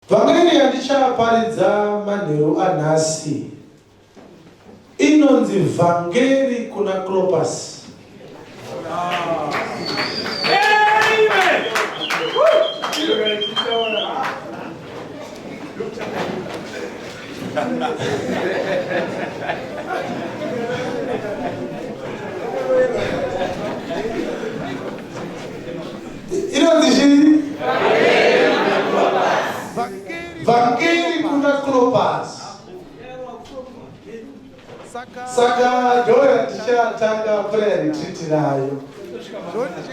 Vhangeri yandichaparidza manheru anhasi inonzi vhangeri kuna Clopas. Inonzi vhangeri kuna Clopas. Saka dora tichatanga prayer retreat nayo.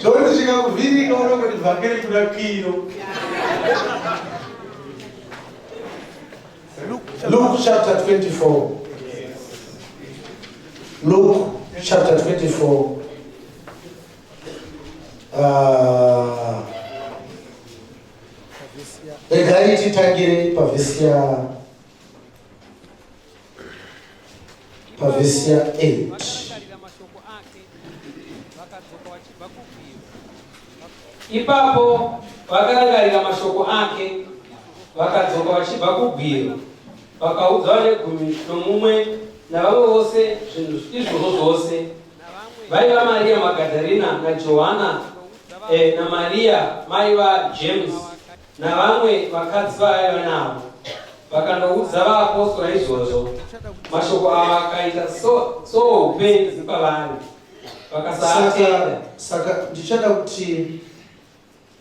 Dora chikakuvhirika unongoti vhangeri kuna Kiro. Luke chapter 24. Luke chapter 24. Regai titangire pavesi ya 8. Ipapo vakarangarira mashoko ake vakadzoka vachibva kubwiro vakaudza vane 11 navamwe vose zvinhu izvozvo zvose vaiva Maria Magadharena naJohana naMaria mai vaJames navamwe vakadzi vaiva navo. Vakandoudza vaapostoli izvozvo. Mashoko ava akaita soupenzi pavari vakasatenda. Saka ndichada kuti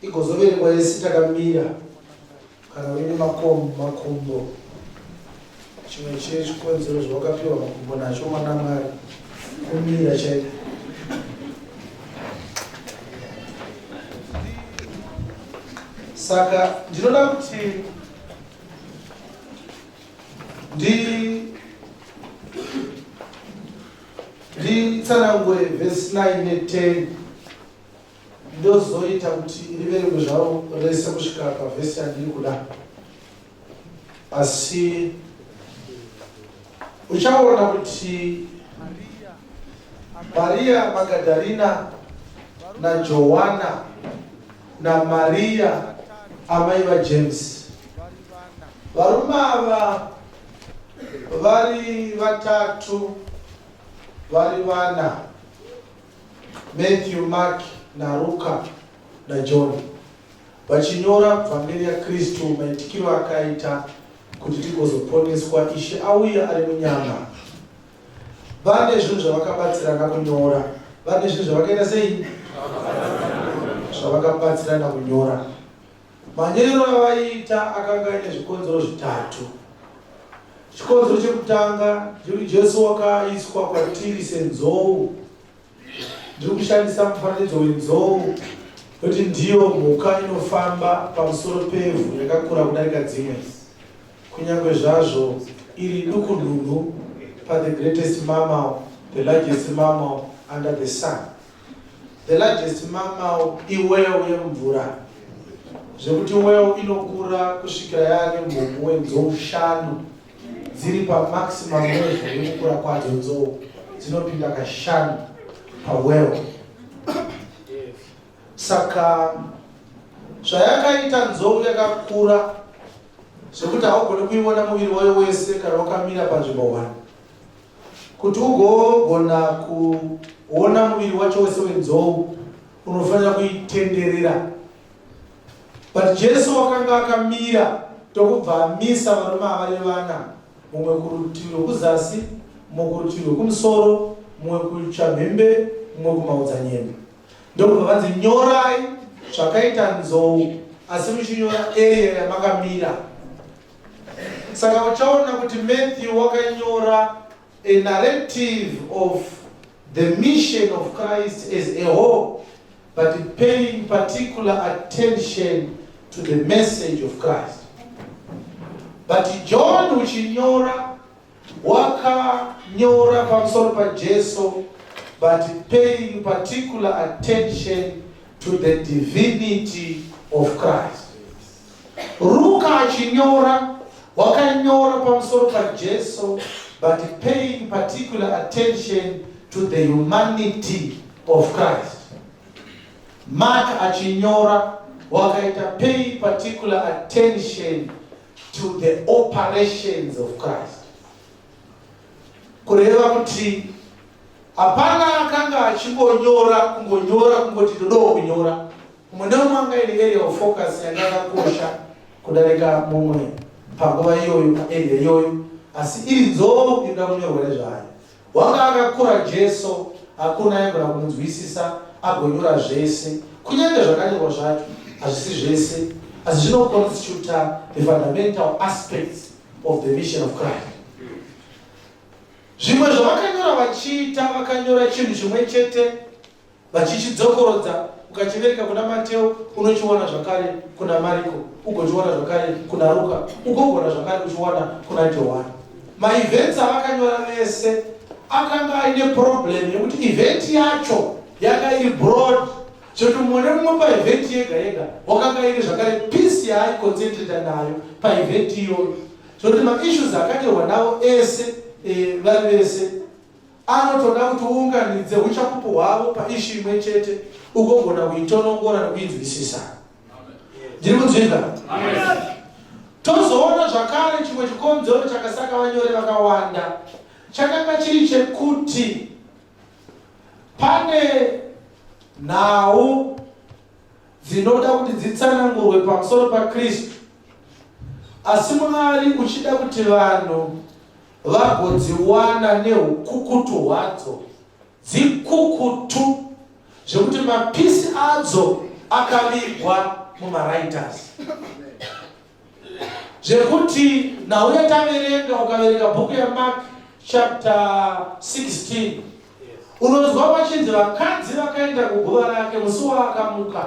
igozoverengwa yese takamira kana uine makumbo chimwe chechikonzero zvawakapiwa makumbo nacho mwana Mwari kumira chaiko. Saka ndinoda kuti nditsanangure vhesi 9 ne10 ndozoita kuti riverengwe zvaro rese kusvika pavhesi yandiri kuda. Asi uchaona kuti Maria Magadharena naJohana naMaria amai vaJames, varume ava vari vatatu vari vana, Matthew, Mark naLuka naJohn, vachinyora vhangeri yaKristu, maitikiro akaita kuti tigozoponeswa Ishe auya ari munyama. Vane zvinhu zvavakabatsirana kunyora, vane zvinhu zvavakaita sei zvavakabatsirana kunyora. Manyerero avaiita akanga ine zvikonzero zvitatu. Chikonzero chekutanga ndiri Jesu wakaiswa kwatiri senzou. Ndiri kushandisa mufananidzo wenzou kuti ndiyo mhuka inofamba pamusoro pevhu yakakura kudarika dzimwe, kunyange zvazvo iri duku dunhu the greatest mammal, the largest mammal under the sun. The largest mammal iwhale yemvura, zvekuti whale inokura kusvikira yave mhumhu wenzou 5 dziri pamaximum level yekukura kwadzo. Nzou dzinopinda ka5 pawhale. Saka zvayakaita nzou yakakura zvekuti haugoni kuiona muviri wayo wese kana wakamira panzvimbo 1. Kuti ugogona kuona muviri wacho wese wenzou unofanira kuitenderera. But Jesu wakanga akamira tokubva amisa varume avari vana, mumwe kurutivi rwekuzasi, mumwe kurutivi rwekumusoro, mumwe kuchamhembe, mumwe kumaodzanyembe. Ndokubva vanzi nyorai zvakaita nzou asi muchinyora area yamakamira. Saka uchaona kuti Matthew wakanyora a narrative of the mission of Christ as a whole, but paying particular attention to the message of Christ. But John uchinyora wakanyora pamusoro paJesu, but paying particular attention to the divinity of Christ. Luka achinyora wakanyora pamusoro paJesu, but paying particular attention to the humanity of Christ. Mark achinyora wakaita pay particular attention to the operations of Christ. Kureva kuti hapana akanga achingonyora kungoti todo kunyora. Mune mwanga ili area of focus yakakosha kudarika mumwe panguva iyoyo area iyoyo, asi iridzo inoda kunyorwa nezvayo. Wanga akakura Jesu hakuna aigona kumunzwisisa agonyora zvese, kunyange zvakanyorwa zvacho hazvisi zvese, asi zvinoconstitute the fundamental aspects of the mission of Christ. Zvimwe zvavakanyora vachiita, vakanyora chinhu chimwe chete vachichidzokorodza. Ukachivereka kuna Mateo unochiona zvakare kuna Mariko, ugochiona zvakare kuna Luka, ugogona zvakare kuchiona kuna Johani. Maevents avakanyora vese akanga aine problem yekuti event yacho yanga iri broad, zvekuti mumwe nemumwe paevent yega yega wakanga iri zvakare piece yaaiconcentrata nayo paevent iyoyo. Zvekuti maissues akanyorwa nawo ese vari vese anotoda kuti uunganidze uchapupu hwavo paissue imwe chete, ugogona kuitonongora nekuinzwisisa. Ndiri kunzwika? Tozoona zvakare chimwe chikonzero chakasaka vanyore vakawanda chakanga chiri chekuti pane nhau dzinoda kuti dzitsanangurwe pamusoro paKristu, asi Mwari uchida kuti vanhu vagodziwana neukukutu hwadzo, dzikukutu zvekuti mapisi adzo akavigwa mumawriters, zvekuti nhau yataverenga ukaverenga bhuku yaMark chapter 16 unonzwa vachinzi vakadzi vakaenda kuguva rake musi waakamuka,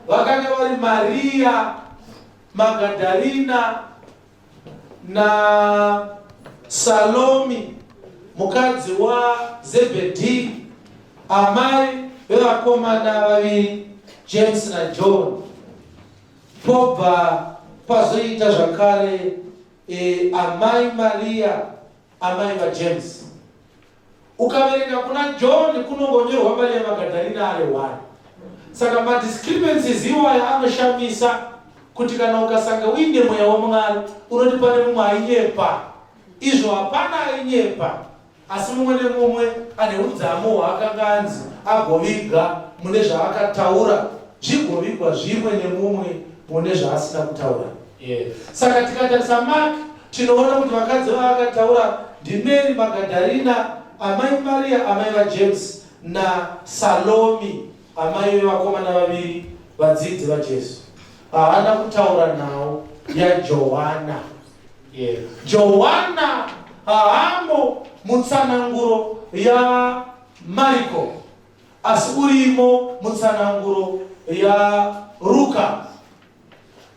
vakanga vari Maria Magadharina na Salomi mukadzi waZebhedhi, amai vevakomana vaviri James na John. Pobva pazoita zvakare amai Maria, amai vaJames. Ukaverenga kuna John kunongonyorwa Maria Magadharina ari 1. Saka madiscrepancies iwaya anoshamisa kuti kana ukasanga uine mweya waMwari unoti pane mumwe ainyepa. Izvo hapana ainyepa, asi mumwe nemumwe ane udzamu hwaakanga anzi agoviga mune zvaakataura, zvigovigwa zvimwe nemumwe mune zvaasina kutaura. Saka tikatarisa Mark tinoona kuti vakadzi vaakataura ndiMary Magadharina, amai Maria, amai vaJames na Salomi, amai vevakomana vaviri vadzidzi vaJesu. Haana kutaura nhau yaJohana. Johana haamo mutsananguro ya Mariko, asi urimo mutsananguro ya Luka.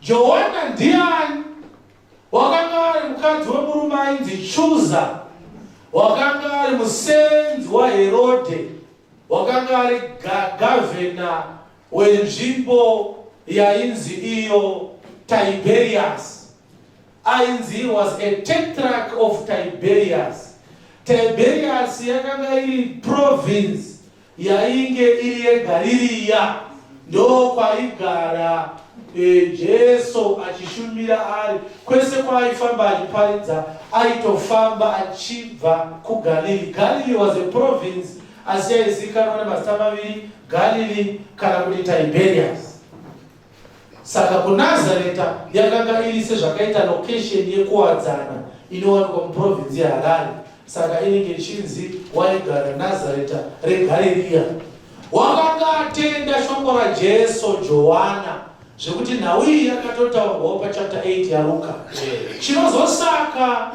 Johana ndiani? Wakanga ari mukadzi wemurume ainzi Chuza, wakanga ari musenzi waHerodhe, wakanga ari gavhena wenzvimbo yainzi iyo Tiberias. Ainzi was a tetrarch of Tiberias. Tiberias yakanga iri province yainge iri yeGariria, ndo kwaigara Jesu achishumira ari. Kwese kwaaifamba achiparidza aitofamba achibva kuGalilee. Galilee was a province asi yaizikanwa nemazita maviri, Galilee kana kuti Tiberias. Saka kuNazareta yakanga iri sezvakaita location yekuwadzana inowanikwa muprovince yaHarare. Saka inenge ichinzi waigara Nazareta reGarirea. Wakanga atenda shoko raJesu Johana, zvekuti nhau iyi yakatotaurwawo pachapter 8 yaLuka. Chinozosaka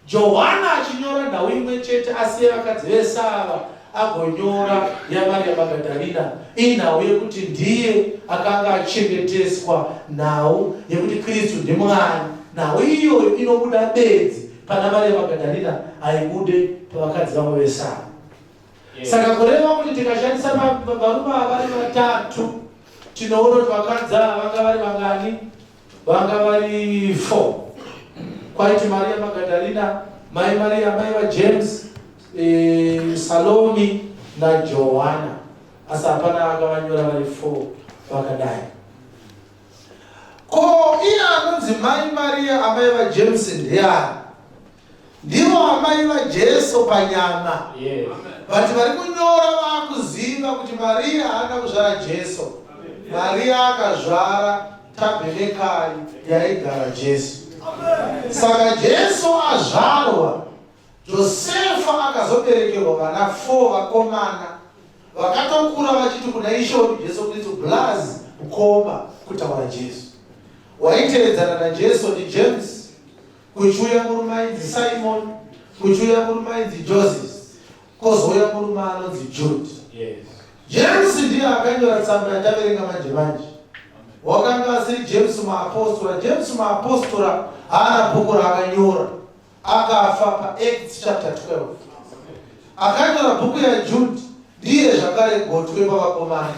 Johana achinyora nhau imwe chete asi yevakadzi vese ava agonyora yaMaria Magadharina, inhau yekuti ndiye akanga achengeteswa, nhau yekuti Kristu ndiMwari. Nhau iyoyo inobuda bedzi pana Maria Magadharina aibude pavakadzi vamwe vese ava. Saka kureva kuti tikashandisa varume vari vatatu tinoona kuti vakadzi ava vanga vari vangani? Vanga vari 4. Kwaiti Maria Magadharina, mai Maria, mai vaJames, Salomi na Johana. Asi hapana akavanyora vari 4 vakadai. Ko iye anonzi Mai Maria amai vaJames ndiani? Ndivo amai vaJesu panyama. Vati vari kunyora vakuziva kuti Maria haana kuzvara Jesu. Maria akazvara tabhenekari yaigara Jesu. Saka Jesu azvarwa, Josefa akazoberekerwa vana 4 vakomana vakatokura vachiti kuna Ishe Jesu Kristu blazi mukoma kutaura Jesu. Waiteedzana naJesu ndi James, kuchiuya murume ainzi Simon, kuchiuya murume ainzi Joseph, kozouya murume anonzi Jude. James ndiye akanyora tsamba yataverenga manje. Wakanga asiri James muapostora. James muapostora haana bhuku raakanyora, akafa paActs chapter 12. Akanyora bhuku yaJude, ndiye zvakare gotwe pavakomana.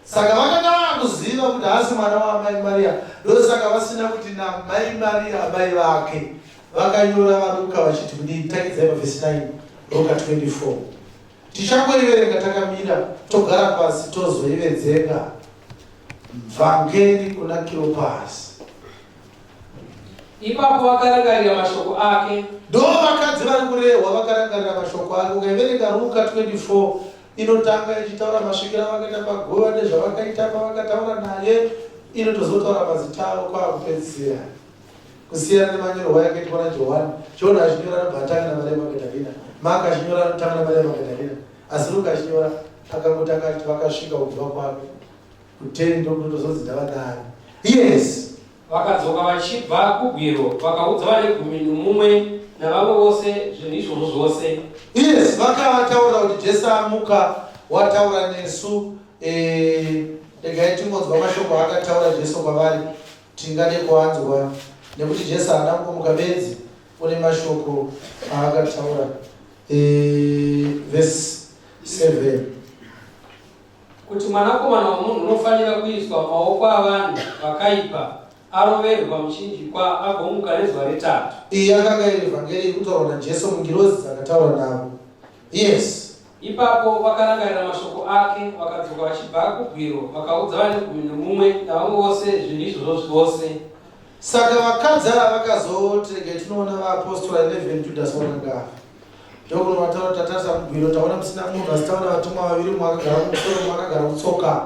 Saka vakanga vakuziva kuti haasi mwana waMai Maria, ndosaka vasina kuti naMai Maria amai vake. Vakanyora vaRuka vachiti kudii? Takidzai pavhesi 9 Luka 24. Tichangoiverenga takamira, togara pasi tozoivedzenga. Vhangeri kuna Cleopas. Ipapo vakarangarira mashoko ake. Ndo vakadzi vari kurehwa vakarangarira mashoko ake. Ukaiverenga Luka 24 inotanga ichitaura masvikiro avakaita paguva nezvavakaita pavakataura naye. Inotozotaura mazita avo kwakupedzisira. Kusiyana nemanyorwa yake tibona Johani. Johani achinyora nobhatanga naMaria Magadharena. Mark achinyora anotanga naMaria Magadharena. Asi Luka achinyora akangotanga kuti vakasvika kubva kwake. Kutendo kutozodzi ndavadani. Yes. Vakadzoka vachibva kubwiro vakaudza vane 11 navamwe vose zvinhu izvozvo zvose. Yes, vakataura kuti Jesu amuka, wataura nesu. Regai tingonzwa mashoko akataura Jesu kwavari, tingade kuanzwa nekuti Jesu haana kungomuka bedzi, kune mashoko aakataura. Verse 7. Kuti mwanakomana womunhu unofanira kuiswa mumaoko avanhu vakaipa, aroverwe pamuchinjikwa agomuka nezuva retatu. Iyi yakanga iri vhangeri kutaurwa naJesu mungirozi dzakataura navo. Yes. Ipapo vakarangarira mashoko ake, vakadzoka vachibva kubwiro vakaudza vane 11 navamwe vose zvinhu izvozvo zvose. Saka vakadzi ava vakazoti, tinoona vaapostoli 11 Judas wananga. Ndokuno vataura tatarisa mugwiro taona musina munhu asi taona vatumwa 2 mwakagara kumusoro mwakagara kutsoka.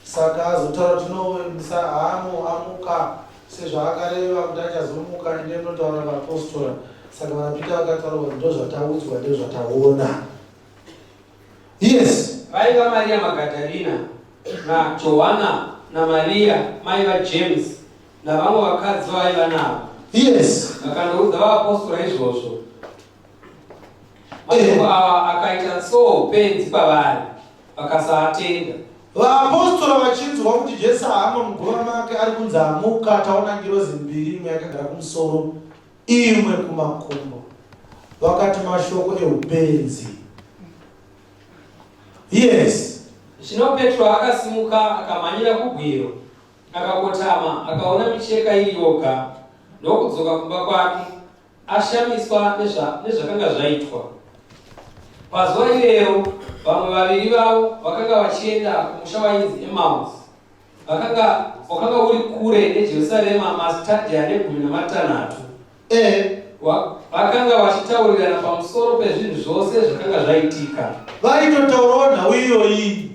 Saka azotaura tinoisa hamu amuka sezvaakareva kuti achazomuka ende notaura vaapostoli. Saka vanapita vakataura kuti ndozvataudzwa ndozvataona. Yes. Vaiva Maria Magadharena naJohana naMaria mai vaJames navamwe vakadzi vaiva navo. Yes. Vakandoudza vaapostoli izvozvo. Mashoko ava akaita soupenzi kwavari vakasaatenda. Vaapostoli vachinzwa kuti Jesu haama mugova make ari kunzi amuka, taona ngirozi 2, imwe yakagara kumusoro imwe kumakumbo, vakati mashoko eupenzi. Yes. Zvino Petro akasimuka akamhanyira kubwiro, akakotama akaona micheka iri yoga, ndokudzoka kumba kwake ashamiswa nezvakanga zvaitwa. Pazuva irero vamwe vaviri vavo vakanga vachienda kumusha wainzi Emmaus, wakanga uri kure neJerusarema masitadhi ane 16. Vakanga vachitaurirana pamusoro pezvinhu zvose zvakanga zvaitika. Vaitotaurawo nhau iyoyi.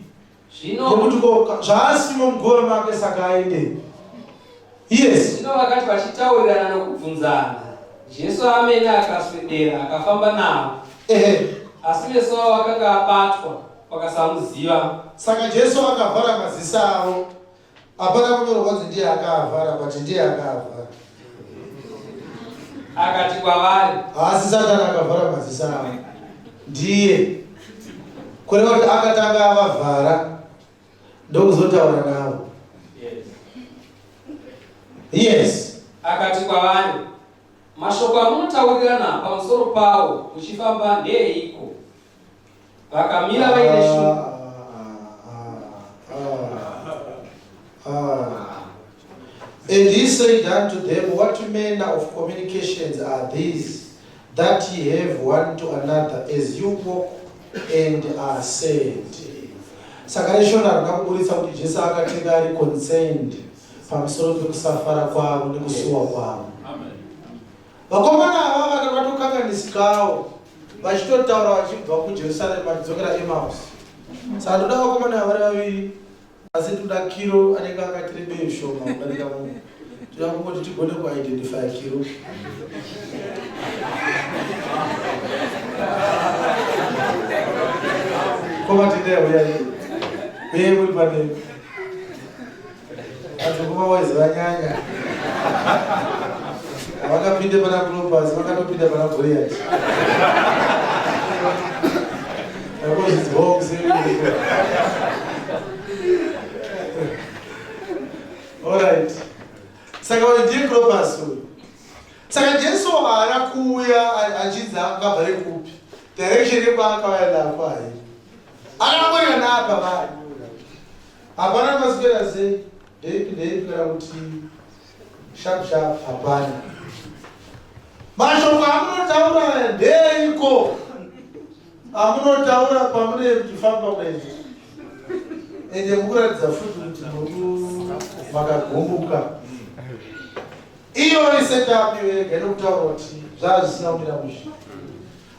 Zvino nokuti zvaasimo mugova make saka aende. Yes. Zvino vakati vachitaurirana nokubvunzana, Jesu amene akaswedera akafamba navo. Asi meso avo vakanga abatwa vakasamuziva. Saka Jesu akavhara maziso avo. Hapana kunyorwa kuti ndiye akaavhara, but ndiye akaavhara. Akati kwavari, haasi Satani akavhara maziso avo, ndiye. Kureva kuti akatanga avavhara ndokuzotaura navo. Yes. Akati kwavari, mashoko amunotaurirana pamusoro pawo muchifamba ndeeiko? Vakamira vaine shuva. And he said unto them, what manner of communications are these that ye have one to another as you walk and are said? Saka ishona rakaburitsa kuti Jesu akatenga ari concerned pamusoro pekusafara kwavo nekusuwa kwavo. Vakomana ava vakatokanganisikawo vachitotaura vachibva kuJerusarema vachidzoka Emmaus. Saka toda vakomana vari vaviri, asi toda Kiro anenge akati rebei shoma kudarika munhu. Toda kungoti tigone kuidentify Kiro. Koma tendea uyai. Uye muri pane. Atokuma waizi vanyanya. Vakapinde pana Clopas, vakatopinda pana Goliath. Alright. Saka ndiye Clopas uyu. Saka Jesu haana kuuya achinzi akabva kupi. Direction yekwaakaenda kwaye. Akangorira napa vari. Hapana maswera sei. Ndei kana kuti sharp hapana. Mashoko amunotaura ndeiko? Amunotaura pamune kufamba kwenyu. Ende mukuratidza futi kuti muri makagumbuka. Iyo setup yega inokutaura kuti zvazvisina kumira mushe.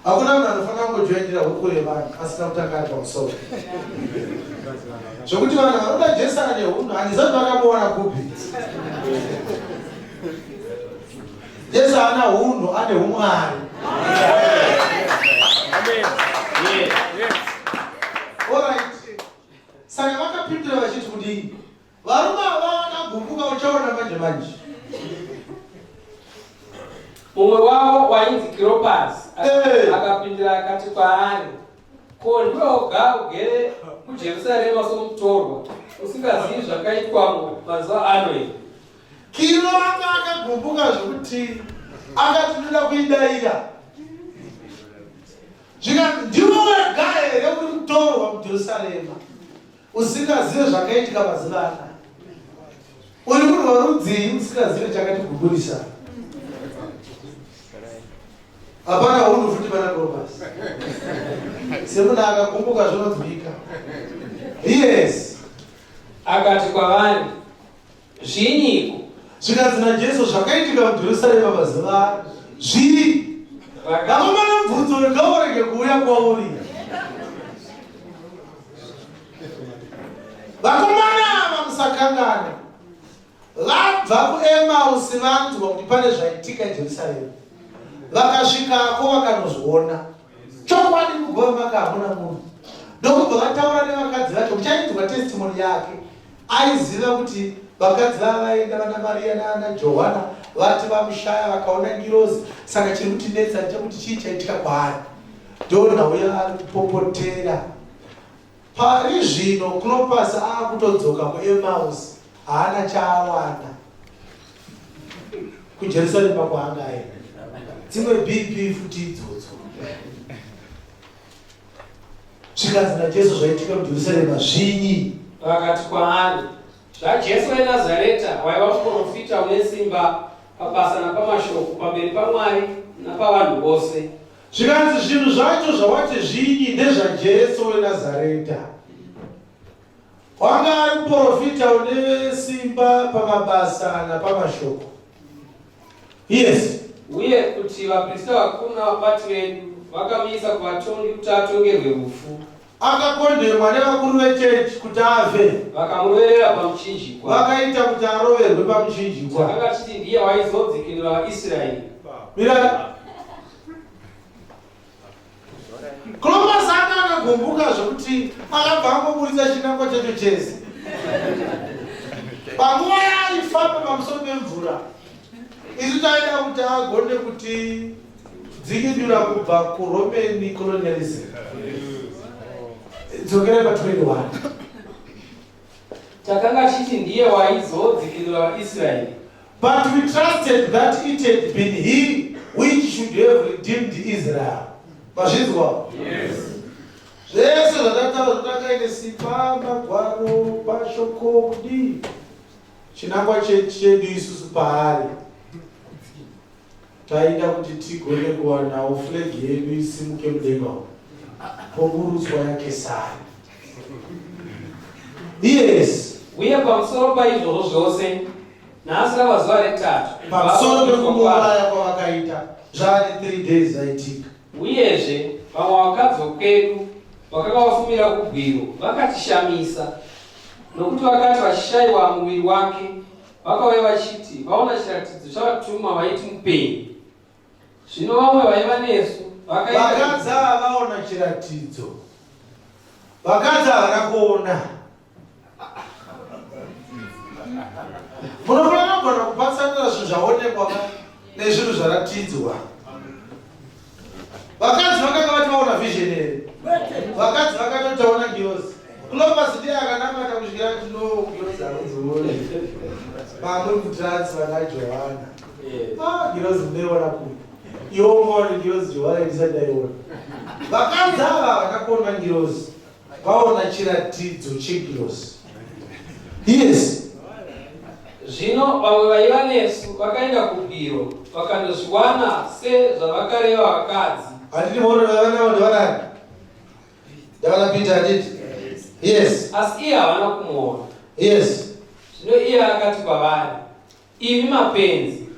Hakuna munhu anofanira kungojoinira hukure vanhu asina kutanga pamusoro. Zvokuti vanhu vanoda Jesu ane hunhu handizati vakamuona kupi. Jesu haana hunhu, ane humwari. Alright. Saka vakapindura vachiti kudini? Varume ava vakagumbuka uchaona manje. Mumwe wavo wainzi Cleopas akapindura akati kwaari, ko ndiwoga ugere kuJerusarema somutorwa usingazivi zvakaitwamo mazuva ano here? Kiro akagumbuka zvokuti akati ndoda kuidaira. Zvikati ndiwe wega here uri kutorwa muJerusarema usingazivi zvakaitika mazuva anaya? Uri munhu warudzii usingazivi chakatiguburisa? Hapana hunhu futi pana Clopas. Semunhu akagumbuka zvinonzwika. Yes. Akati kwavari, zvinyiko? Zvikanzi naJesu zvakaitika muJerusarema mazuva zviri. Vakomana mubvunzo ngaurege kuuya kwauri. Vakomana ava musakangana. Vabva kuEmmaus vanzwa kuti pane zvaitika Jerusarema. Vakasvikako vakanozviona. Chokwadi mugomaka hamuna munhu. Ndokubva vataura nevakadzi vacho muchainzwa testimony yake. Aiziva kuti vakadzi vava vaenda vana Maria nana Johana vati vamushaya vakaona ngirozi. Saka chiri kutinetsa ndechekuti chii chaitika kwaari. Ndonhau yaari kupopotera. Pari zvino Clopas akutodzoka kuEmmaus, haana chaawana kuJerusarema kwaangaenda. Dzimwe BP futi idzodzo. Zvikanzi naJesu zvaitika muJerusarema zvinyi? Vakati kwaari, zvaJesu weNazareta waiva muprofita une simba pabasa napamashoko pamberi paMwari napavanhu vose. Zvikanzi zvinhu zvacho zvawati zvinyi ndezvaJesu weNazareta. Wanga ari muprofita une simba pamabasa napamashoko. Yes. Uye kuti vaprista vakuru navabati vedu vakamuisa kuvatongi kuti atongerwe rufu. Akakondemwa nevakuru vechechi kuti afe. Vakamuroverera pamuchinjikwa. Vakaita kuti aroverwe pamuchinjikwa. Takanga tichiti ndiye waizodzikinura vaIsraeri. Mira. Clopas akagumbuka zvokuti akabva angoburitsa chinangwa chacho chese. Panguva yaifamba pamusoro pemvura. Isu taida kuti agone kuti dzikinura kubva kuRoman colonialism. Dzokera pa21. Takanga tichiti ndiye waizodzikinura vaIsraeri. But we trusted that it had been he which should have redeemed Israel. Mazvinzwa? Yes. Zvese zvataura zvakaita simba magwaro pashoko kudii. Chinangwa chedu isusu paari. Taida kuti tigone kuwanawo flag yedu isimuke mudenga pomurudzwa yaKesari. Yes. Uye pamusoro paizvozvo zvose nhasi rava zuva retatu pamusoro pekumuuraya kwavakaita zvane 3 days zaitika. uyezve vamwe vakadzi vokwedu vakanga vafumira kubwiro vakatishamisa, nokuti vakati vachishayiwa muviri wake vakauya vachiti vaona chiratidzo chavatuma vaiti mupenyu. Zvino vamwe vaiva nesu vakadzi ava vaona chiratidzo, vakadzi havana kuona. Munogona kupatsanira zvinhu zvaonekwa nezvinhu zvaratidzwa. Vakadzi vakanga vati vaona vision here, vakadzi vakatotaona girozi. Clopas ndiye akanamata kusvikira kuti no girozi anodziona pamwe mutransfer naJohana. Girozi ndeiona kuri iwo mori girozi Johana ndisadaiona. Vakadzi ava vakaona girozi vaona chiratidzo chegirozi. Yes. Zvino vamwe vaiva nesu vakaenda kubwiro vakandozviwana sezvavakareva vakadzi. Handiti moro ndavana ndevanani? Ndavana Peter handiti? Yes. Asi iye havana kumuona. Yes. Zvino iye akati kwavari, imi mapenzi,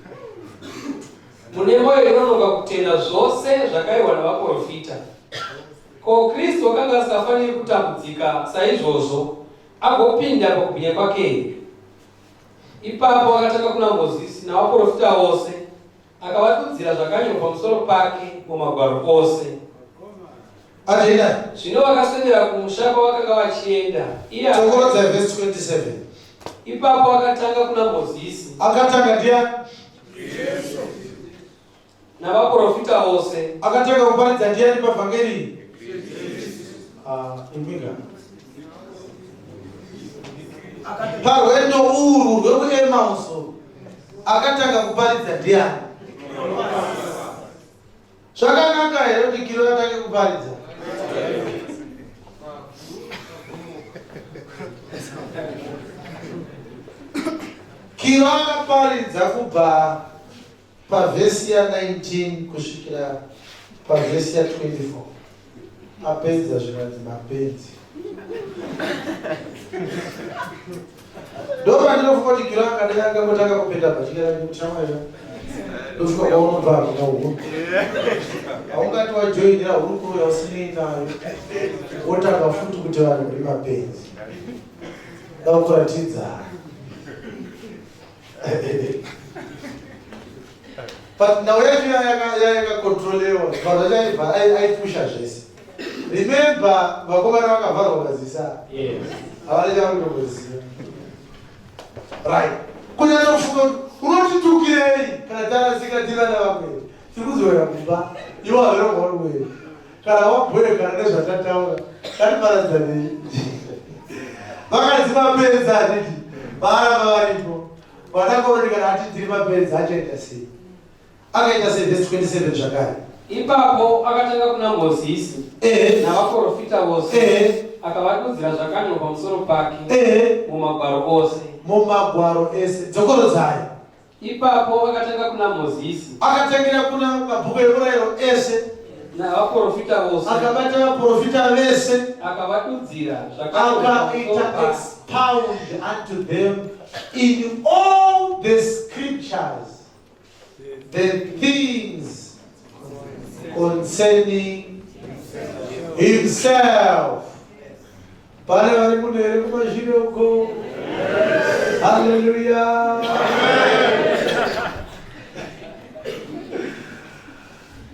mune moyo inonoka kutenda zvose zvakaiwa navaprofita. Ko Kristu akanga asingafaniri kutambudzika saizvozvo agopinda pakubwinya kwake. Ipapo akatanga kuna Mozisi navaprofita vose akavadudzira zvakanyorwa pamusoro pake mumagwaro ose. Zvino vakaswedera kumusha kwavakanga vachienda. Tokorodza verse 27. Ipapo akatanga kuna Mozisi. Akatanga ndiani? Yesu. Navaprofita vose. Akatanga kuparidza ndiani pavhangeri? Imbinga. Parwendo urwu rwekuEmausi akatanga kuparidza ndiani? Zvakanaka here kuti Kiro atange kuparidza? Kiro akaparidza kubva pavhesi ya19 kusvikira pavhesi ya24. Apedza zvinonzi mapenzi. Ndoba ndinofunga kuti Kiro akangotanga kupenda bhatikira ndikutamwaira. Ndofunga kwaunobva kunawo. Haungati wajoinira hurukuro yausinei nayo. Wotanga futi kuti vanhu muri mapenzi. Ndakuratidza. But now yakakontrolewa. But aipusha zvese. Remember, vakomana vakavharwa vakazisa. Yes. Havana chavanongoziva. Right. Kunyatsofunga unotitukirei kana tarasikatira navamwe. Tikuzoera kumba. Ivo havana kuvanomweri. Kana wabhuye kana nezvatataura. Katiparadza nei. Vakadzi mapenzi handiti. Vana varipo. Vanakoroni kana hati tiri mapenzi achaita sei. Akaita sei verse 27 zvakare. Ipapo akatanga kuna Mozisi navaprofita vose akavadudzira zvakanyorwa pamusoro pake mumagwaro ose. Mumagwaro ese. Dzokorodzai. Ipapo akatanga kuna Mozisi. Akatangira kuna mabhuku emurayiro ese. Navaprofita vose. Akabata vaprofita vese. Akavadudzira zvakanyorwa pamusoro pake. Expound unto them in all the scriptures the things concerning himself. Pane vari munhere kumashire uko. Hallelujah.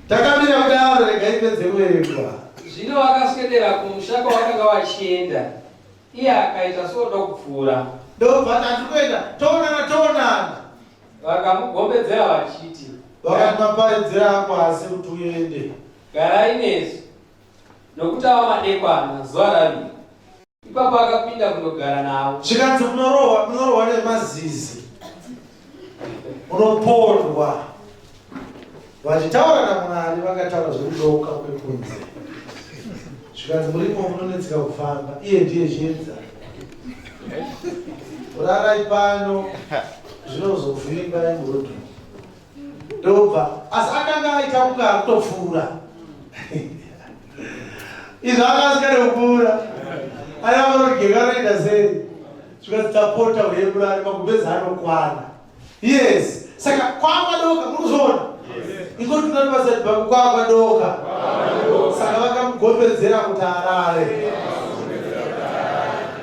Takamira kudaro regaipedze kuverekwa. Zvino vakaswedera kumusha kwavakanga vachienda. Iye akaita soda kupfuura. Ndobva tatikuenda toonana. Vakamugombedzera vachiti, vakamaparidzira kwasi kuti uende. Garai nesu, nokuti ava madekwana zuva ravira. Ipapo akapinda kundogara navo. Zvikanzi munorohwa nemazizi, munopondwa. Vachitaura naMwari vakataura zvekudoka kwekunze. Zvikanzi murimo munonetseka kufamba, iye ndiye chiedza. Urarai pano zvinozovimba imbodo. Ndobva asi akanga aita kunga akutopfuura. Izvo akasikane kupfuura. Aiva vanogeka roenda sei. Zvikanzi tapota uyemurari makubeza anokwana. Yes. Saka kwakadoka mukuzona. Ingoti tunabasa kwakadoka. Saka vakamugomberedzera kuti arare.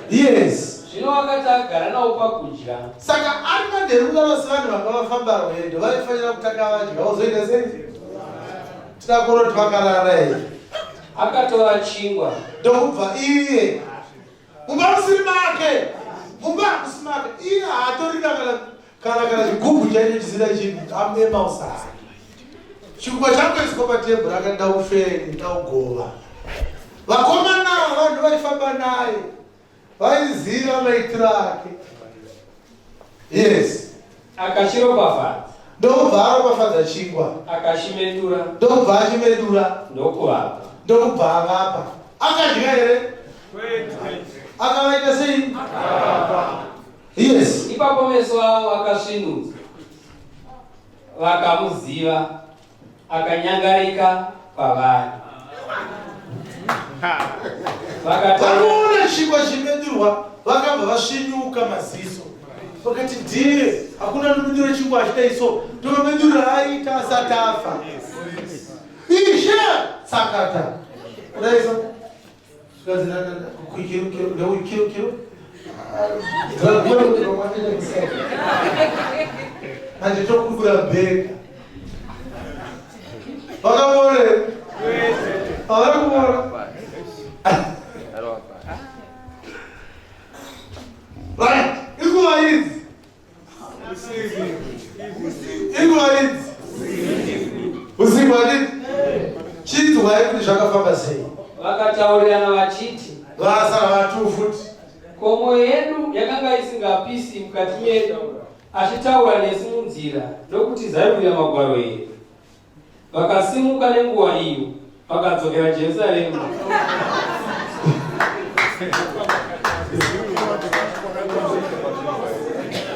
Yes. Zvino wakati agara nawo pakudya. Saka ari manheru vanhu vakavafamba rwendo vaifanira kutanga vadya wozoita sei? Tinakona kuti vakarara here. Akatora chingwa ndokubva iye mumba musiri make iye haatorina kana chigubhu chaine chisina chinhu amema usasa. Chingwa changoiswa patebhura akaenda ufeni ndaugova. Vakomana vanhu vaifamba naye vaiziva maitiro ake. Yes. akachiropafadza ndokubva aropafadza chingwa akachimedura ndokubva achimedura ndokuvapa ndokubva avapa. Akadya here akavaita sei? Yes. ipapo meso avo akasvinudza vakamuziva akanyangarika pavari vakaona chingwa chimedurwa vakabva vasvinyuka maziso vakati ndiye hakuna nomedura chingwa achidaiso tonomedura aita asati afa. Ishe sakata kudaiso kukirukiro handitokugura bhega vakaone havana kuona. Right, inguva idzi usiku hadii chinzwai kuti zvakafamba sei. vakataurirana vachiti vasa vatu futi ko mwoyo yedu yakanga isingapisi mukati medu achitaura nesu munzira nokuti zarurira magwaro edu. Vakasimuka nenguva iyo vakadzokera Jerusarema.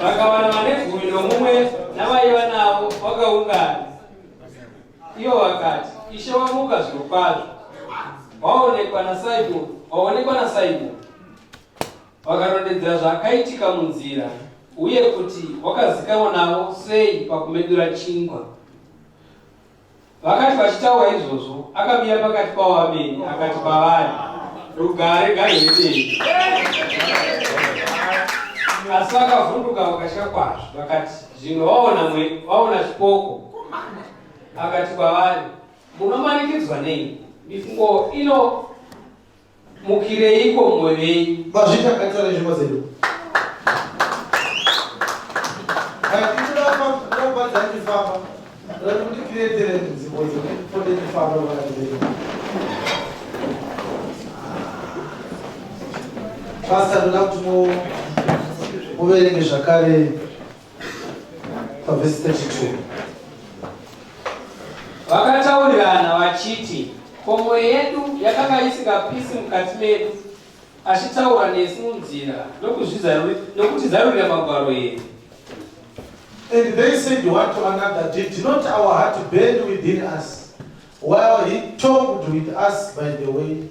Vakawana vane 11 navaiva navo vakaungana. Ivo vakati, Ishe wamuka zvirokwazvo, waonekwa na Simoni. Vakarondedzera zvakaitika munzira uye kuti wakazikanwa navo sei pakumedura chingwa. Vakati vachitaura izvozvo, akamira pakati pavo vaviri akati kwavari, rugare ngahwedei. Asi vakavhunduka vakatya kwazvo, vakati zvimwe vaona chipoko. Akati kwavari, munomanikidzwa nei? Mifungo ino mukireiko mumwoyo wenyu? mazvita akatora nzvimbo dzedu ndapadzandifamba ndati kuti kiretere nzvimbo dzekufonde ndifamba pakati pedu. Pastor, ndoda kuti muverenge zvakare pavhesi 32. Vakataurirana vachiti, ko mwoyo yedu yakanga isingapisi mukati medu achitaura nesu munzira nokuti zarurira magwaro edu. And they said one to another, did not our heart burn within us while he talked with us by the way,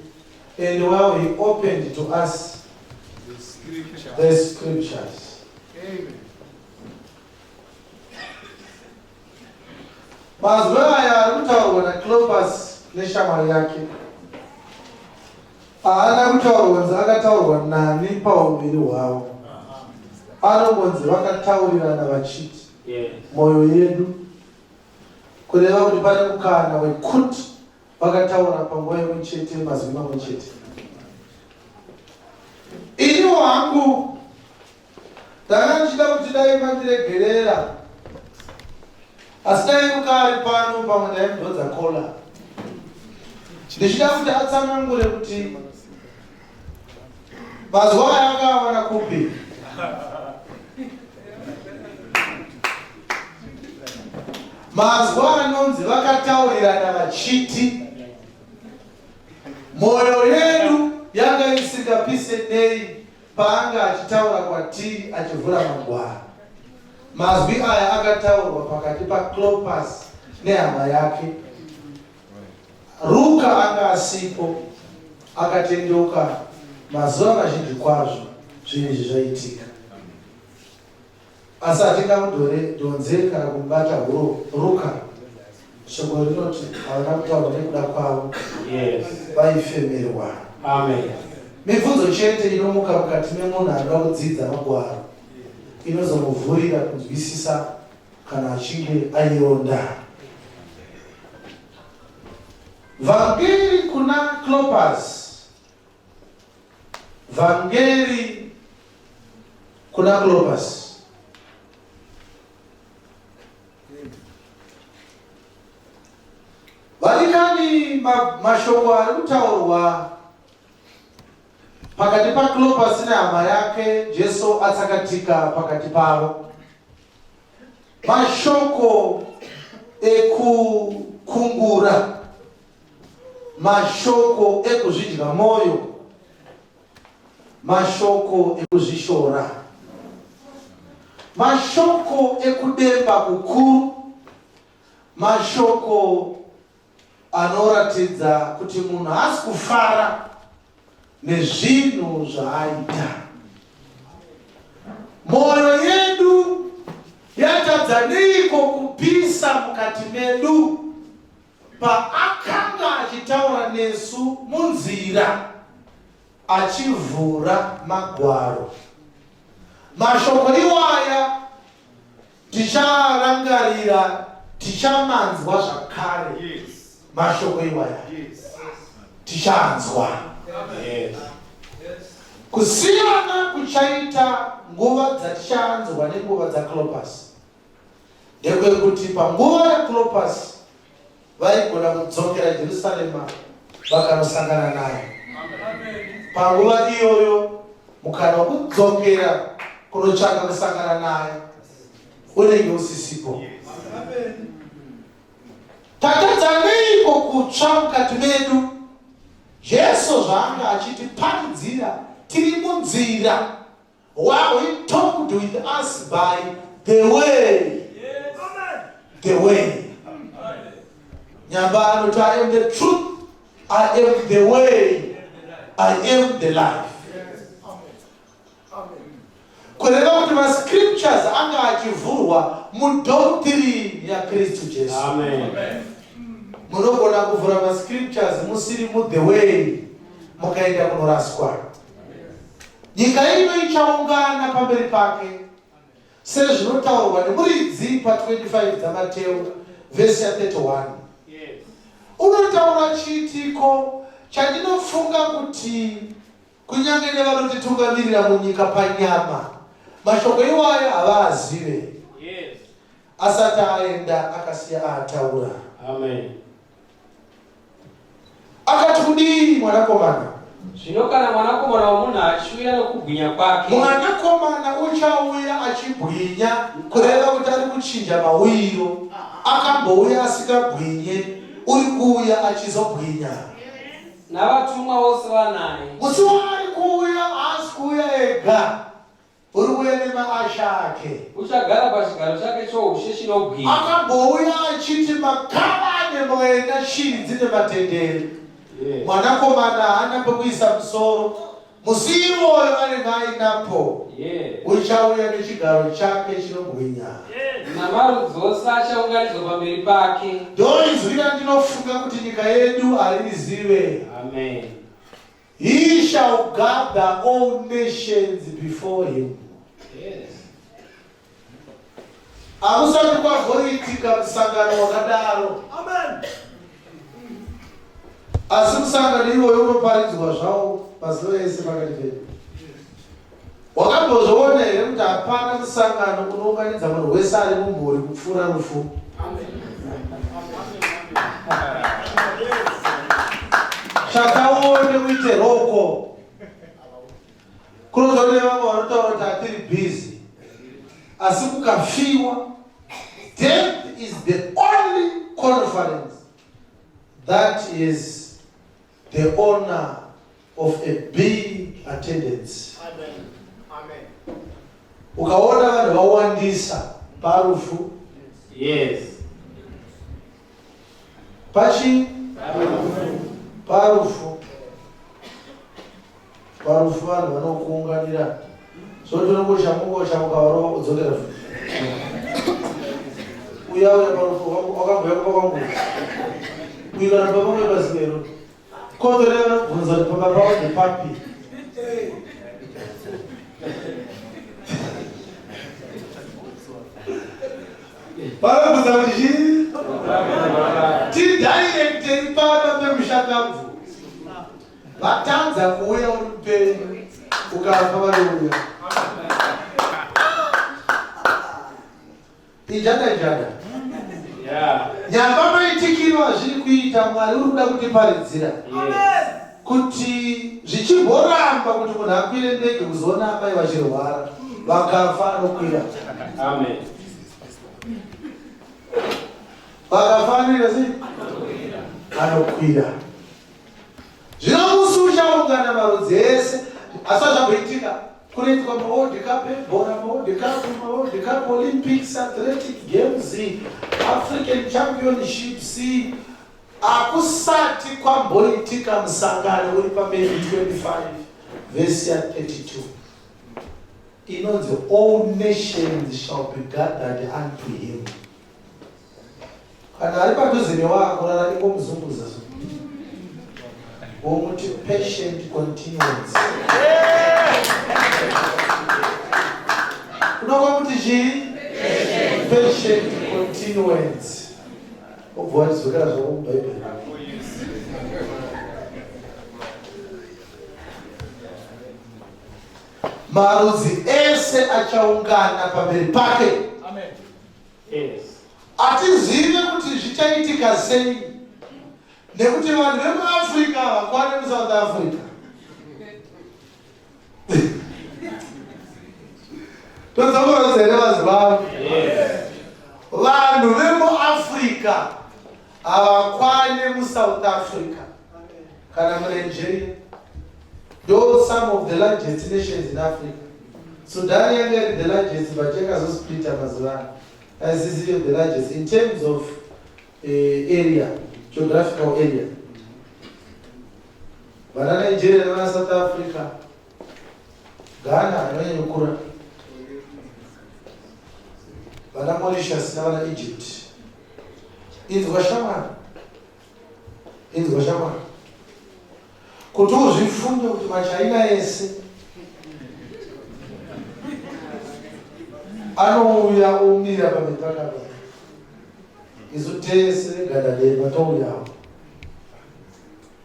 and while he opened to us the scriptures? Amen. Mazuva aya arikutaurwa naCleopas neshamwari yake. Haana kutaurwa kunzi akataurwa nani pauviri hwavo. Anongonzi vakataurirana vachiti mwoyo yedu, kureva kuti pane mukana wekuti vakataura panguva imwe chete mazwi mamwe chete. Ini wangu ndanga ndichida kuti dai mandiregerera, asi dai mukari pano pamwe ndaimudhodza kola. Ndichida kuti atsanangure kuti mazuva aya akawana kupi. Mazuva anonzi vakataurirana vachiti mwoyo yedu yanga isingapise nei paanga achitaura kwatiri achivhura magwaro. Mazwi aya akataurwa pakati paCleopas nehama yake. Ruka anga asipo, akatendeuka mazuva mazhinji kwazvo zvinhu izvi zvaitika. asati kamudonzeri kana kumubata ruka. Shoko rinoti havana kutaura nekuda kwavo vaifemerwa. Amen. Mibvunzo chete inomuka mukati memunhu anoda kudzidza magwaro inozomuvhurira kunzwisisa kana achinge aironda. Vhangeri kuna Clopas. Vhangeri kuna Clopas. Valikani mashoko ari kutaurwa pakati paClopas nehama yake Jesu atsakatika pakati pavo. Mashoko ekukungura, mashoko ekuzvidya moyo, mashoko ekuzvishora, mashoko ekudemba kukuru, mashoko anoratidza kuti munhu haasi kufara nezvinhu zvaaita. Moyo yedu yatadza neiko kupisa mukati medu paakanga achitaura nesu munzira achivhura magwaro. Mashoko iwaya ticharangarira, tichamanzwa zvakare. Mashoko iwaya tichanzwa. Kusiyana kuchaita nguva dzatichanzwa nenguva dzaClopas ndekwekuti panguva yaClopas vaigona kudzokera Jerusarema vakanosangana naye. Panguva iyoyo mukana wekudzokera kunotsvaka kusangana naye unenge usisipo. Tatadza neiko kutsva mukati medu? Jesu zvaanga achitiparidzira tiri munzira. While he talked with us by the way. The way. Nyamba anoti, I am the truth, I am the way, I am the life. Kureva kuti mascriptures anga achivhurwa mudoctrine yaKristu Jesu. Amen. Munogona kuvhura mascriptures musiri the way mukaenda kunoraswa. Nyika ino ichaungana pamberi pake sezvinotaurwa nemuridzi pa25 dzaMateo vhesi ya 31. Unotaura chiitiko chandinofunga kuti kunyange nevanotitungamirira munyika panyama mashoko iwaya havaazive asati aenda akasiya aataura. Amen. Akati kudii mwanakomana? Zvino kana mwanakomana womunhu achiuya nokubwinya kwake, mwanakomana uchauya achibwinya kureva kuti ari kuchinja mawiro. Akambouya asikabwinye, uri kuuya achizobwinya. Navatumwa vose vanaye. Musi waari kuuya haasi kuuya ega, uri kuuya nemaasha ake. Uchagara pachigaro chake choushe chinobwinya. Akambouya achiti makava nemwena shiri dzine matendere. Mwanakomana haana pekuisa musoro. Musi iwoyo anenge ainapo. Uchauya nechigaro chake chinobwinya. Namarudzi ose achaunganidzwa pamberi pake. Ndoizwi randinofunga kuti nyika yedu harizive. Amen. He shall gather all nations before him. Hakusati kwavhuritika musangano wakadaro. Amen. Asi musangano iwoyo unoparidzwa zvawo mazuva ese pakati pedu. Wakambozviona here kuti hapana musangano unounganidza munhu wese ari mumhuri kupfuura rufu? Chakaone kuite roko. Kunozone vamwe vanotaura kuti hatiri busy. Asi kukafiwa. Death is the only conference that is the honor of a big attendance. Amen. Amen. Ukaona vanhu vawandisa parufu. Yes. Pachi parufu. Parufu vanhu vanokuunganira. So tinongosha mukavarova kudzokera futi. uya wakabhuya kuba kwangu uikana baba webazimero kodoreva nokubvunza kuti pamba pavo ndepapi vanobvunza kuti chii tidirectei pano pemushakamvu vatanza kuuya uri mupenyu ukafa vanouya ijada nyamba noitikirwa zviri kuita mwari uri kuda kutiparidzira kuti zvichigoramba kuti munhu akwire ndege kuzoona amai vachirwara vakafa anokwira vakafanira sei anokwira zvino musi uchaungana marudzi ese asi zvamboitika kunoitwa maworld cup ebhora maworld cup olympics athletic games african championships akusati kwamboitika musangano uri pamberi 25 vhesi ya 32 inonzi all nations shall be gathered unto him. Kana ari padhuze newako rara ingomuzunguza womuti patient continuance unogwa kuti chii patient continuance obva wadzokera zvako mubhaibheri marudzi ese achaungana pamberi pake. Atizive kuti zvichaitika sei nekuti vanhu vemuafrica vakwane muSouth Africa todzokorozere vazimbabwe vanhu vemuafrica havakwane muSouth Africa kana muNigeria. Though some of the largest nations in Africa, Sudan is the largest, but check as a split Amazon, as is the largest in terms of area, geographical area. But Nigeria and South Africa, Ghana, and Ukura, but Mauritius, now Egypt. It's Washaman. It's Washaman. Kuti uzvifunde kuti machaina ese anouya umira pamipaka isu tese gadadei matouyawo